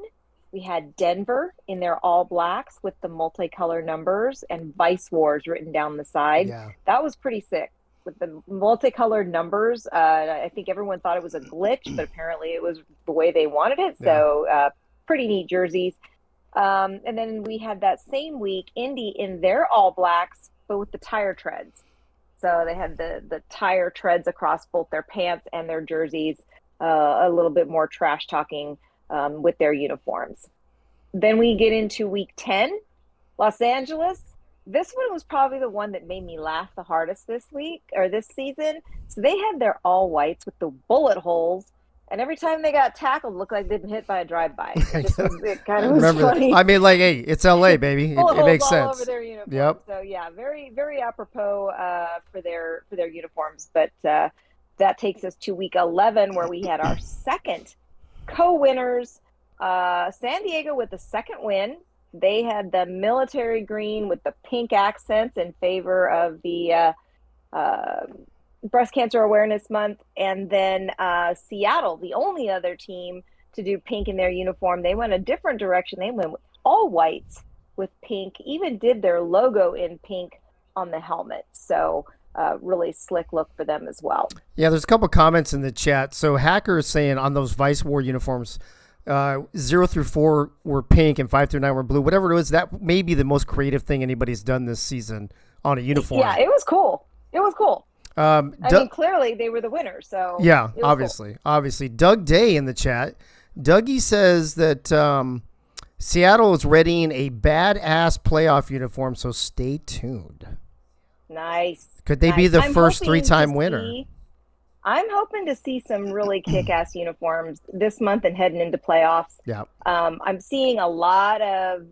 [SPEAKER 10] We had Denver in their all blacks with the multicolor numbers and Vice Wars written down the side.
[SPEAKER 3] Yeah.
[SPEAKER 10] That was pretty sick with the multicolored numbers. I think everyone thought it was a glitch, but apparently it was the way they wanted it. So pretty neat jerseys. And then we had that same week, Indy in their all blacks, but with the tire treads. So they had the tire treads across both their pants and their jerseys, a little bit more trash talking with their uniforms. Then we get into week 10, Los Angeles. This one was probably the one that made me laugh the hardest this season. So they had their all whites with the bullet holes. And every time they got tackled, it looked like they'd been hit by a drive-by. It kind of was funny.
[SPEAKER 3] I mean, like, hey, it's LA, baby. It makes sense.
[SPEAKER 10] All over their uniforms.
[SPEAKER 3] Yep.
[SPEAKER 10] So yeah, very, very apropos for their uniforms. But that takes us to week 11, where we had our second co-winners. San Diego with the second win. They had the military green with the pink accents in favor of the Breast Cancer Awareness Month. And then Seattle, the only other team to do pink in their uniform, they went a different direction. They went with all whites with pink, even did their logo in pink on the helmet. So really slick look for them as well.
[SPEAKER 3] Yeah, there's a couple comments in the chat. So Hacker is saying on those Vice War uniforms, 0 through 4 were pink and 5 through 9 were blue. Whatever it was, that may be the most creative thing anybody's done this season on a uniform.
[SPEAKER 10] Yeah, it was cool. It was cool. I mean, clearly they were the winners. So
[SPEAKER 3] yeah, obviously. Doug Day in the chat. Dougie says that Seattle is readying a badass playoff uniform, so stay tuned.
[SPEAKER 10] Nice.
[SPEAKER 3] Could they be the first 3-time winner?
[SPEAKER 10] I'm hoping to see some really kick-ass uniforms this month and heading into playoffs.
[SPEAKER 3] Yeah.
[SPEAKER 10] I'm seeing a lot of,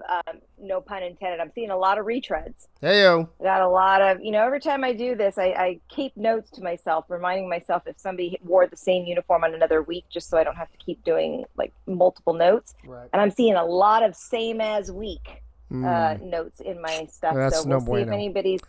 [SPEAKER 10] no pun intended, I'm seeing a lot of retreads.
[SPEAKER 3] Hey-yo.
[SPEAKER 10] Got a lot of, every time I do this, I keep notes to myself, reminding myself if somebody wore the same uniform on another week, just so I don't have to keep doing like multiple notes.
[SPEAKER 3] Right.
[SPEAKER 10] And I'm seeing a lot of same as week notes in my stuff.
[SPEAKER 3] That's
[SPEAKER 10] so we'll see if anybody's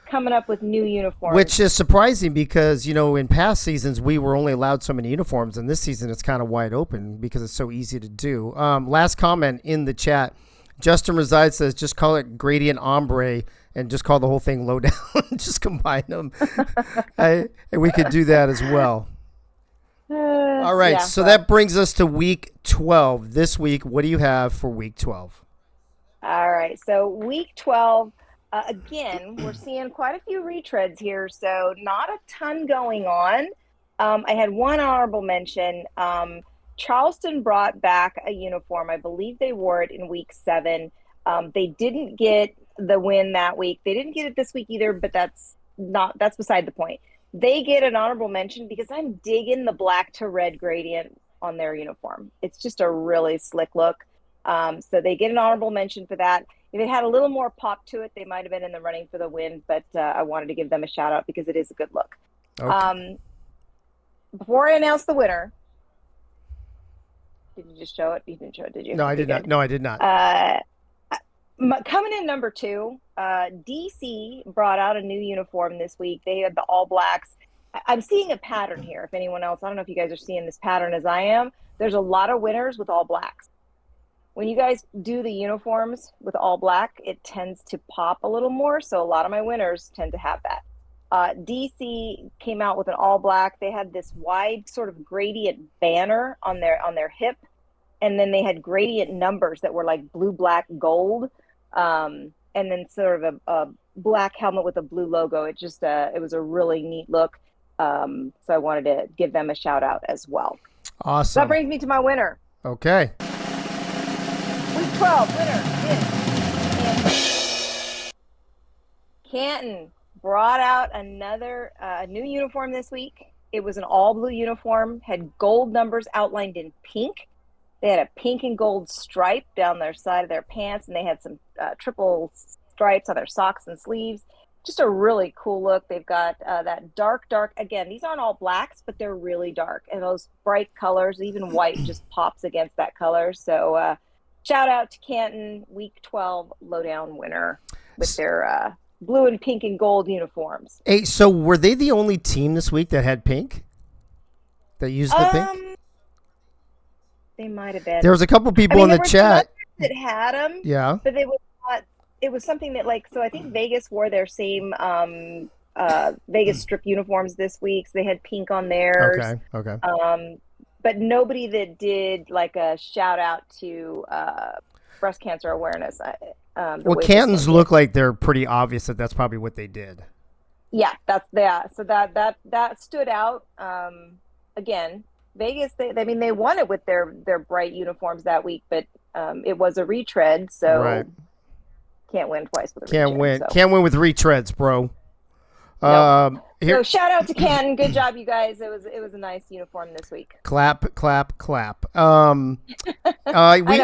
[SPEAKER 10] coming up with new uniforms.
[SPEAKER 3] Which is surprising because, in past seasons, we were only allowed so many uniforms, and this season it's kind of wide open because it's so easy to do. Last comment in the chat, Justin Reside says, just call it Gradient Ombre and just call the whole thing Low Down. Just combine them. And we could do that as well. All right, so that brings us to week 12. This week, what do you have for week 12?
[SPEAKER 10] All right, so week 12, again, we're seeing quite a few retreads here, so not a ton going on. I had one honorable mention. Charleston brought back a uniform. I believe they wore it in week 7. They didn't get the win that week. They didn't get it this week either, but that's beside the point. They get an honorable mention because I'm digging the black to red gradient on their uniform. It's just a really slick look. So they get an honorable mention for that. If it had a little more pop to it, they might have been in the running for the win, but I wanted to give them a shout out because it is a good look. Okay. Before I announce the winner, did you just show it? You didn't show it, did you?
[SPEAKER 3] No, I did not. No, I did not.
[SPEAKER 10] Coming in number 2, DC brought out a new uniform this week. They had the all blacks. I'm seeing a pattern here. If anyone else, I don't know if you guys are seeing this pattern as I am. There's a lot of winners with all blacks. When you guys do the uniforms with all black, it tends to pop a little more. So a lot of my winners tend to have that. DC came out with an all black. They had this wide sort of gradient banner on their hip. And then they had gradient numbers that were like blue, black, gold. And then sort of a black helmet with a blue logo. It just, it was a really neat look. So I wanted to give them a shout out as well.
[SPEAKER 3] Awesome.
[SPEAKER 10] So that brings me to my winner.
[SPEAKER 3] Okay.
[SPEAKER 10] Week 12 winner is Canton. Brought out another new uniform this week. It was an all blue uniform, had gold numbers outlined in pink. They had a pink and gold stripe down their side of their pants, and they had some triple stripes on their socks and sleeves. Just a really cool look. They've got that dark, again, these aren't all blacks, but they're really dark. And those bright colors, even white just pops against that color. So shout out to Canton, week 12 lowdown winner with their blue and pink and gold uniforms.
[SPEAKER 3] Hey, so were they the only team this week that had pink? That used the pink?
[SPEAKER 10] They might have been.
[SPEAKER 3] There was a couple people in the chat
[SPEAKER 10] that had them.
[SPEAKER 3] Yeah.
[SPEAKER 10] But they was not. It was something that, like, so I think Vegas wore their same Vegas strip uniforms this week. So they had pink on theirs.
[SPEAKER 3] Okay.
[SPEAKER 10] But nobody that did like a shout out to breast cancer awareness.
[SPEAKER 3] Well, Cantons look like they're pretty obvious that that's probably what they did.
[SPEAKER 10] Yeah, so that stood out. Again, Vegas, they won it with their bright uniforms that week, but it was a retread, so
[SPEAKER 3] right.
[SPEAKER 10] Can't win twice with a
[SPEAKER 3] Can't
[SPEAKER 10] retread.
[SPEAKER 3] win.
[SPEAKER 10] So.
[SPEAKER 3] Can't win with retreads, bro.
[SPEAKER 10] Nope. So shout out to Canton. Good job, you guys. It was a nice uniform this week.
[SPEAKER 3] Clap, clap, clap.
[SPEAKER 10] I know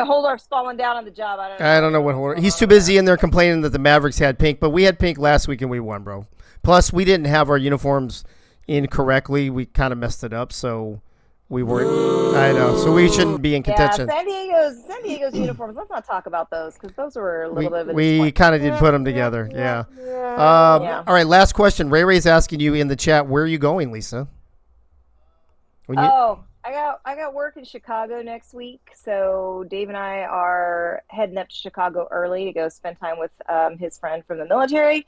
[SPEAKER 10] Holdorf's falling down on the job.
[SPEAKER 3] I don't know what Holdorf. He's too busy in there complaining that the Mavericks had pink, but we had pink last week and we won, bro. Plus, we didn't have our uniforms in correctly. We kind of messed it up, so we weren't. I know, so we shouldn't be in contention.
[SPEAKER 10] Yeah, San Diego's uniforms. Let's not talk about those because those were a little bit of a
[SPEAKER 3] we kind of did put them together. Yeah. All right, last question. Ray's asking you in the chat, where are you going, Lisa?
[SPEAKER 10] I got work in Chicago next week, so Dave and I are heading up to Chicago early to go spend time with his friend from the military,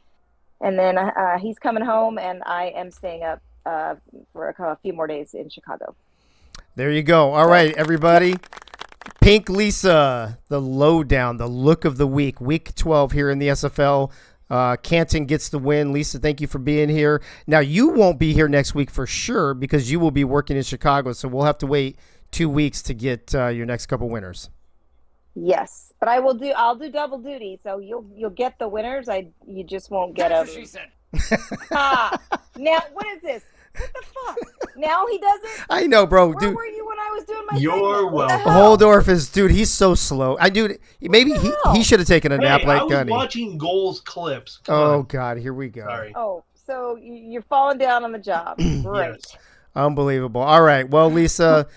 [SPEAKER 10] and then he's coming home, and I am staying up for a few more days in Chicago.
[SPEAKER 3] There you go. All right, everybody. Pink Lisa, the lowdown, the look of the week, week 12 here in the SFL. Canton gets the win. Lisa, thank you for being here. Now, you won't be here next week for sure because you will be working in Chicago, so we'll have to wait 2 weeks to get your next couple winners.
[SPEAKER 10] Yes, but I'll do double duty, so you'll get the winners. You just won't get them.
[SPEAKER 7] That's what she said.
[SPEAKER 10] Now, what is this? What the fuck? Now he doesn't?
[SPEAKER 3] I know, bro.
[SPEAKER 10] Where
[SPEAKER 3] dude,
[SPEAKER 10] were you when I was doing my
[SPEAKER 4] You're welcome.
[SPEAKER 3] Holdorf is, dude, he's so slow. Maybe he should have taken a nap like
[SPEAKER 4] I was
[SPEAKER 3] Gunny.
[SPEAKER 4] watching goals clips.
[SPEAKER 3] Oh, God, here we go.
[SPEAKER 4] Sorry.
[SPEAKER 10] Oh, so you're falling down on the job. Great.
[SPEAKER 4] Yes.
[SPEAKER 3] Unbelievable. All right. Well, Lisa,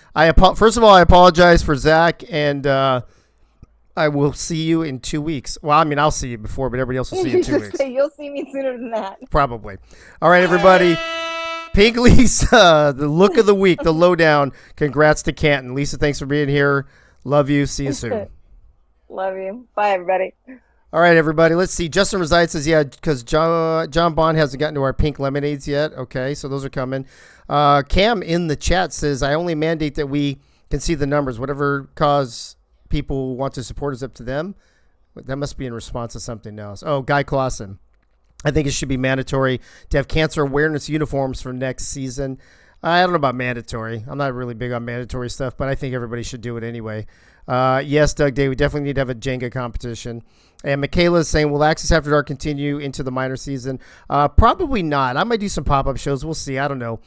[SPEAKER 3] first of all, I apologize for Zach, and I will see you in 2 weeks. Well, I mean, I'll see you before, but everybody else will see you in 2 weeks.
[SPEAKER 10] You'll see me sooner than that.
[SPEAKER 3] Probably. All right, everybody. Pink Lisa, the look of the week, the lowdown. Congrats to Canton. Lisa, thanks for being here. Love you. See you soon.
[SPEAKER 10] Love you. Bye, everybody.
[SPEAKER 3] All right, everybody. Let's see. Justin Reside says, yeah, because John Bond hasn't gotten to our pink lemonades yet. Okay, so those are coming. Cam in the chat says, I only mandate that we can see the numbers. Whatever cause people want to support is up to them. That must be in response to something else. Oh, Guy Clausen. I think it should be mandatory to have cancer awareness uniforms for next season. I don't know about mandatory. I'm not really big on mandatory stuff, but I think everybody should do it anyway. Yes, Doug Day, we definitely need to have a Jenga competition. And Michaela is saying, will Access After Dark continue into the minor season? Probably not. I might do some pop-up shows. We'll see. I don't know.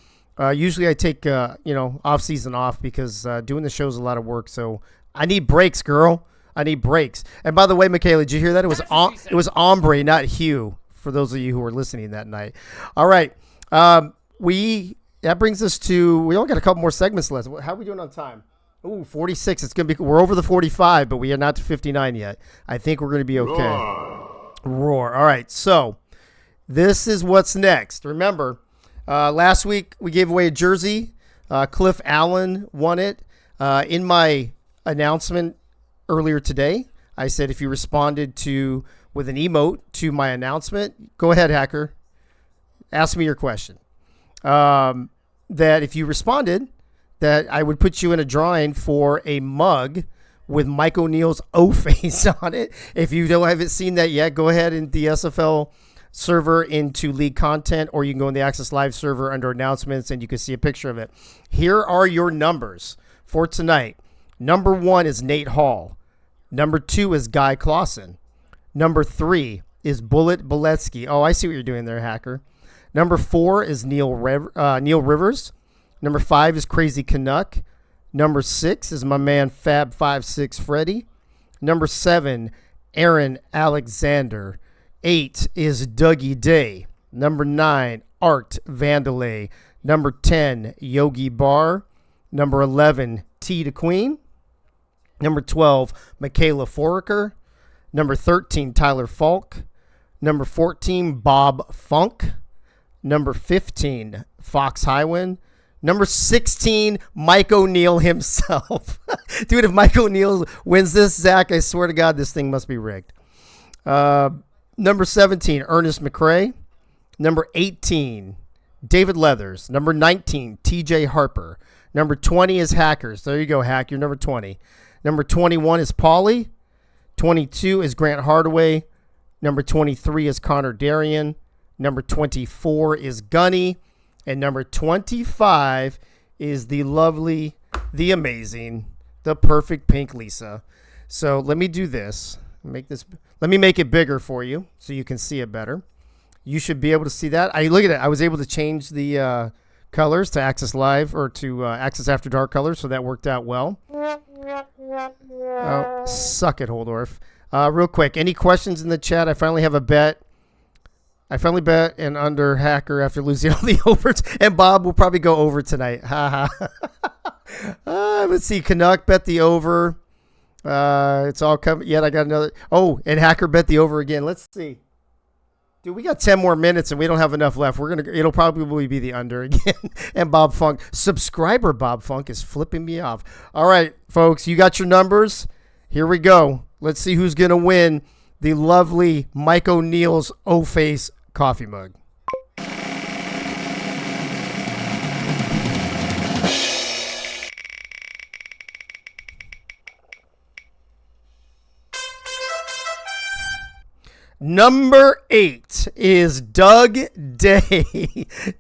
[SPEAKER 3] Usually I take, off-season off because doing the show is a lot of work. So I need breaks, girl. I need breaks. And by the way, Michaela, did you hear that? It was Ombre, not Hugh, for those of you who were listening that night. All right. That brings us to, we only got a couple more segments left. How are we doing on time? Ooh, 46. We're over the 45, but we are not to 59 yet. I think we're going to be okay. Roar. All right. So this is what's next. Remember, last week we gave away a jersey. Cliff Allen won it. In my announcement earlier today, I said if you responded with an emote to my announcement, go ahead, hacker. Ask me your question. That if you responded, that I would put you in a drawing for a mug with Mike O'Neill's O-face on it. If you haven't seen that yet, go ahead in the SFL server into league content, or you can go in the Access Live server under announcements and you can see a picture of it. Here are your numbers for tonight. Number 1 is Nate Hall. Number 2 is Guy Clausen. Number 3 is Bullet Boletsky. Oh, I see what you're doing there, hacker. Number 4 is Neil Rivers. Number 5 is Crazy Canuck. Number 6 is my man Fab56 Freddy. Number 7, Aaron Alexander. 8 is Dougie Day. Number 9, Art Vandelay. Number 10, Yogi Bar. Number 11, T the Queen. Number 12, Michaela Foraker. Number 13, Tyler Falk. Number 14, Bob Funk. Number 15, Fox Highwind. Number 16, Mike O'Neill himself. Dude, if Mike O'Neill wins this, Zach, I swear to God, this thing must be rigged. Number 17, Ernest McRae. Number 18, David Leathers. Number 19, TJ Harper. Number 20 is Hackers. There you go, Hack. You're number 20. Number 21 is Paulie. 22 is Grant Hardaway. Number 23 is Connor Darien. Number 24 is Gunny. And number 25 is the lovely, the amazing, the perfect pink Lisa. So let me do this. Let me make it bigger for you so you can see it better. You should be able to see that. Look at it. I was able to change the colors to Access Live or to Access After Dark colors, so that worked out well. Oh, suck it, Holdorf. Real quick, any questions in the chat? I finally have a bet. I finally bet an under hacker after losing all the overs, and Bob will probably go over tonight. Ha ha. Let's see. Canuck bet the over. It's all coming. Yet I got another. Oh, and hacker bet the over again. Let's see. Dude, we got 10 more minutes and we don't have enough left. It'll probably be the under again. And Bob Funk, subscriber Bob Funk is flipping me off. All right, folks, you got your numbers. Here we go. Let's see who's going to win the lovely Mike O'Neill's O-Face coffee mug. Number 8 is Doug Day.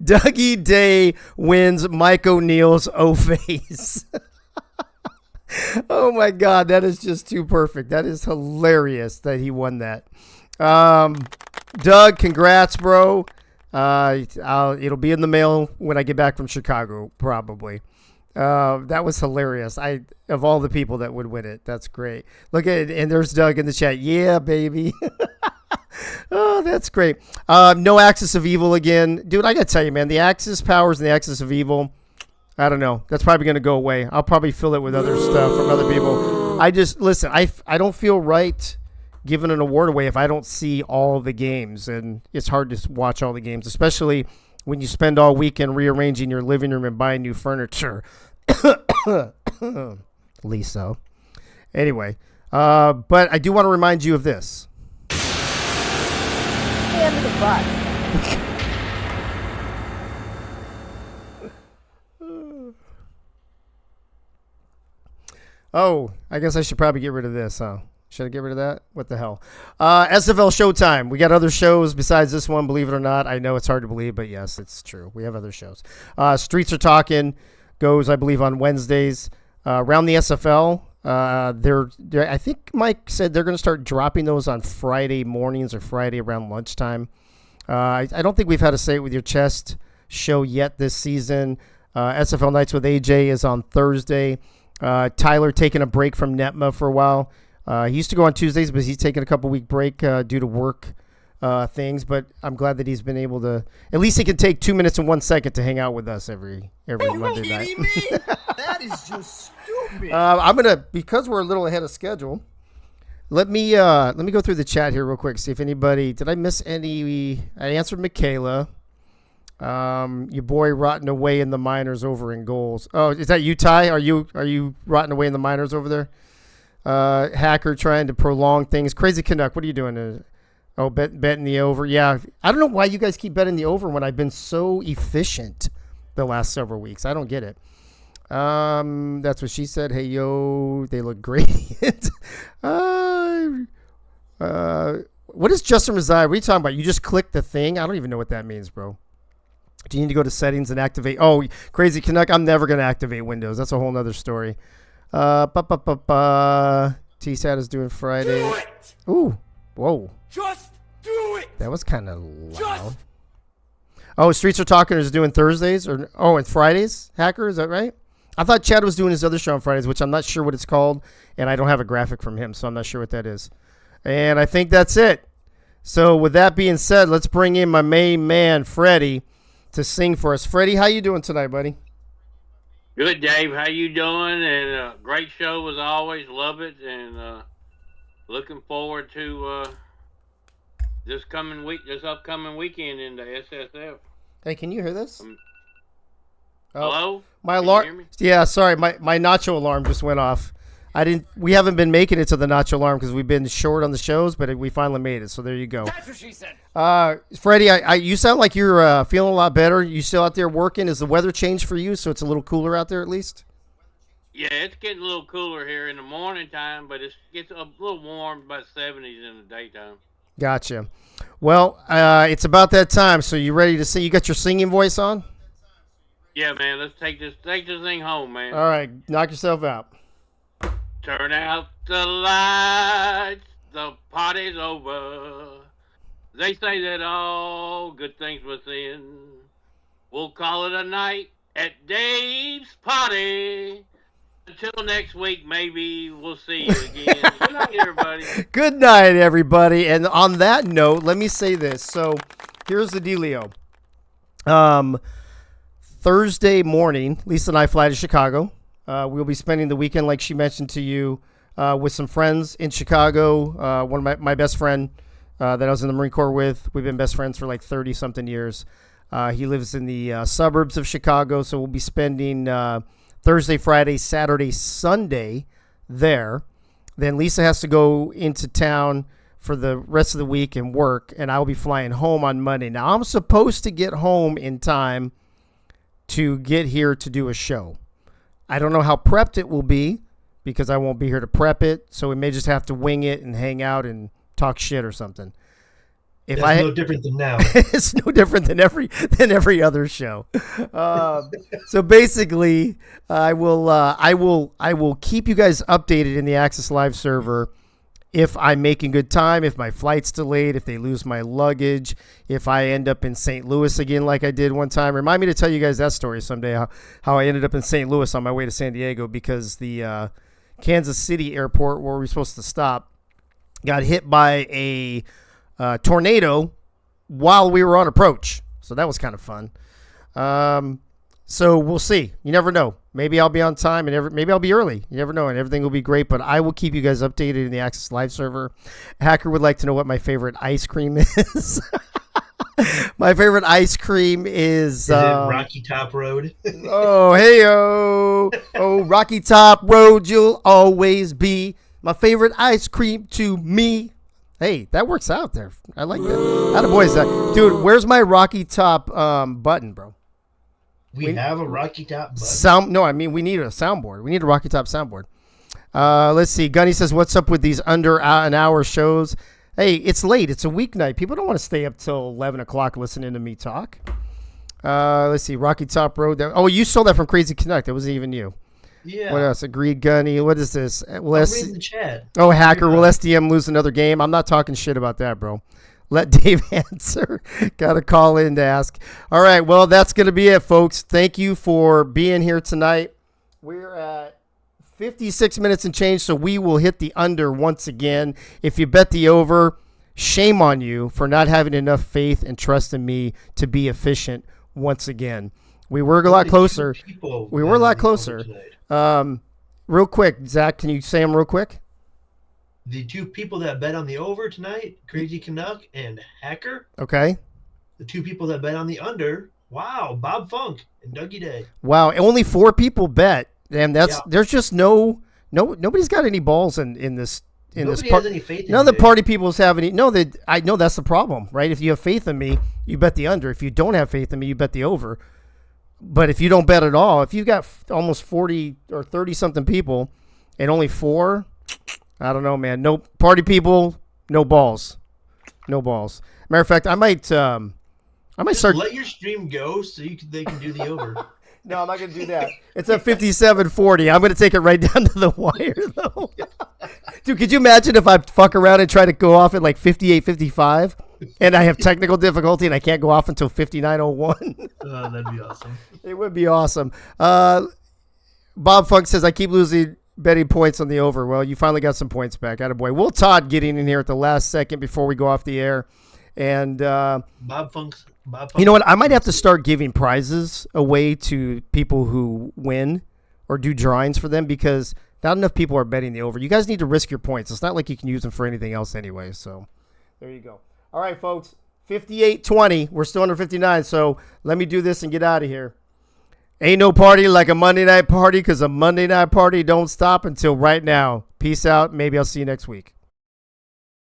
[SPEAKER 3] Dougie Day wins Mike O'Neill's O-Face. Oh my God, that is just too perfect. That is hilarious that he won that. Doug, congrats, bro. It'll be in the mail when I get back from Chicago, probably. That was hilarious. Of all the people that would win it, that's great. Look at it, and there's Doug in the chat. Yeah, baby. Oh, that's great. No Axis of Evil again. Dude, I got to tell you, man, the Axis powers and the Axis of Evil, I don't know. That's probably going to go away. I'll probably fill it with other stuff from other people. Listen, I don't feel right giving an award away if I don't see all the games. And it's hard to watch all the games, especially when you spend all weekend rearranging your living room and buying new furniture. Lisa. Anyway, but I do want to remind you of this.
[SPEAKER 10] End of the bus.
[SPEAKER 3] Oh, I guess I should probably get rid of this, huh? Should I get rid of that? What the hell? SFL Showtime. We got other shows besides this one, believe it or not. I know it's hard to believe, but yes, it's true. We have other shows. Streets Are Talking goes, I believe, on Wednesdays. Around the SFL, I think Mike said they're going to start dropping those on Friday mornings or Friday around lunchtime. I don't think we've had a Say It With Your Chest show yet this season. SFL Nights with AJ is on Thursday. Tyler taking a break from NETMA for a while. He used to go on Tuesdays, but he's taking a couple-week break due to work things. But I'm glad that he's been able to. At least he can take 2 minutes and 1 second to hang out with us every Monday night.
[SPEAKER 2] Are you kidding me? That is just stupid.
[SPEAKER 3] I'm gonna, because we're a little ahead of schedule. Let me go through the chat here real quick. See if anybody did I miss any. I answered Michaela. Your boy rotting away in the minors over in goals. Oh, is that you, Ty? Are you rotting away in the minors over there? Hacker trying to prolong things. Crazy Canuck, what are you doing? Betting the over. Yeah, I don't know why you guys keep betting the over when I've been so efficient the last several weeks. I don't get it. That's what she said. Hey, yo, they look great. What is Justin Reside? What are you talking about? You just click the thing? I don't even know what that means, bro. Do you need to go to settings and activate? Oh, Crazy Canuck, I'm never going to activate Windows. That's a whole nother story. T-Sat is doing Friday. Ooh, whoa.
[SPEAKER 2] Just do it.
[SPEAKER 3] That was kind of loud. Oh, Streets Are Talking is doing Thursdays and Fridays. Hacker, is that right? I thought Chad was doing his other show on Fridays, which I'm not sure what it's called, and I don't have a graphic from him, so I'm not sure what that is. And I think that's it. So with that being said, let's bring in my main man, Freddie, to sing for us. Freddie, how you doing tonight, buddy?
[SPEAKER 11] Good, Dave. How you doing? And great show as always. Love it, and looking forward to this upcoming weekend in the SSF.
[SPEAKER 3] Hey, can you hear this?
[SPEAKER 11] Hello?
[SPEAKER 3] My
[SPEAKER 11] Can you
[SPEAKER 3] alarm.
[SPEAKER 11] hear me?
[SPEAKER 3] Yeah, sorry, my nacho alarm just went off. We haven't been making it to the nacho alarm because we've been short on the shows, but we finally made it. So there you go.
[SPEAKER 2] That's what she said.
[SPEAKER 3] Freddie, you sound like you're feeling a lot better. You still out there working? Is the weather changed for you, so it's a little cooler out there at least?
[SPEAKER 11] Yeah, it's getting a little cooler here in the morning time, but it gets a little warm, about 70s in the daytime.
[SPEAKER 3] Gotcha. Well, it's about that time. So you ready to sing? You got your singing voice on?
[SPEAKER 11] Yeah, man, let's take this thing home, man.
[SPEAKER 3] All right, knock yourself out.
[SPEAKER 11] Turn out the lights, the party's over. They say that all good things must end. We'll call it a night at Dave's party. Until next week, maybe we'll see you again. Good night, everybody.
[SPEAKER 3] Good night, everybody. And on that note, let me say this. So here's the dealio. Thursday morning, Lisa and I fly to Chicago. We'll be spending the weekend, like she mentioned to you, with some friends in Chicago. One of my best friend that I was in the Marine Corps with. We've been best friends for like 30-something years. He lives in the suburbs of Chicago, so we'll be spending Thursday, Friday, Saturday, Sunday there. Then Lisa has to go into town for the rest of the week and work, and I'll be flying home on Monday. Now, I'm supposed to get home in time to get here to do a show. I don't know how prepped it will be because I won't be here to prep it, so we may just have to wing it and hang out and talk shit or something.
[SPEAKER 4] It's no different than now.
[SPEAKER 3] It's no different than every other show. So basically, I will keep you guys updated in the Access Live server if I'm making good time, if my flight's delayed, if they lose my luggage, if I end up in St. Louis again like I did one time. Remind me to tell you guys that story someday, how I ended up in St. Louis on my way to San Diego because the Kansas City airport where we were supposed to stop got hit by a tornado while we were on approach. So that was kind of fun. So we'll see. You never know. Maybe I'll be on time and maybe I'll be early. You never know, and everything will be great. But I will keep you guys updated in the Access Live server. Hacker would like to know what my favorite ice cream is. My favorite ice cream is
[SPEAKER 4] it Rocky Top Road?
[SPEAKER 3] Oh, hey-oh. Rocky Top Road, you'll always be my favorite ice cream to me. Hey, that works out there. I like that. Attaboy, dude, where's my Rocky Top button, bro?
[SPEAKER 4] We have a Rocky Top button.
[SPEAKER 3] We need a soundboard. We need a Rocky Top soundboard. Let's see. Gunny says, what's up with these under an hour shows? Hey, it's late. It's a weeknight. People don't want to stay up till 11 o'clock listening to me talk. Let's see. Rocky Top Road. Oh, you stole that from Crazy Connect. That wasn't even you.
[SPEAKER 4] Yeah.
[SPEAKER 3] What else? Agreed, Gunny. What is this?
[SPEAKER 4] I'm reading the chat.
[SPEAKER 3] Oh, Hacker. Will SDM lose another game? I'm not talking shit about that, bro. Let Dave answer. Got to call in to ask. All right. Well, that's going to be it, folks. Thank you for being here tonight. We're at 56 minutes and change, so we will hit the under once again. If you bet the over, shame on you for not having enough faith and trust in me to be efficient once again. We were a lot closer. We were a lot closer. Real quick, Zach, can you say them real quick?
[SPEAKER 4] The two people that bet on the over tonight, Crazy Canuck and Hacker.
[SPEAKER 3] Okay.
[SPEAKER 4] The two people that bet on the under, wow, Bob Funk and Dougie Day.
[SPEAKER 3] Wow, only 4 people bet, and there's just nobody's got any balls in this.
[SPEAKER 4] Nobody has any faith in
[SPEAKER 3] none of the party peoples have any. No, I know that's the problem, right? If you have faith in me, you bet the under. If you don't have faith in me, you bet the over. But if you don't bet at all, if you've got almost 40 or 30 something people and only 4, I don't know, man. No party people, no balls. No balls. Matter of fact, I might start.
[SPEAKER 4] Let your stream go so they can do the over.
[SPEAKER 3] No, I'm not going to do that. It's at 57:40. I'm going to take it right down to the wire, though. Dude, could you imagine if I fuck around and try to go off at like 58, 55, and I have technical difficulty and I can't go off until 59:01?
[SPEAKER 4] That'd be awesome.
[SPEAKER 3] It would be awesome. Bob Funk says, I keep losing betting points on the over. Well, you finally got some points back. Attaboy. Will Todd getting in here at the last second before we go off the air. And
[SPEAKER 4] Bob Funk.
[SPEAKER 3] You know what? I might have to start giving prizes away to people who win or do drawings for them because not enough people are betting the over. You guys need to risk your points. It's not like you can use them for anything else anyway. So there you go. All right, folks. 58-20. We're still under 59, so let me do this and get out of here. Ain't no party like a Monday night party because a Monday night party don't stop until right now. Peace out. Maybe I'll see you next week.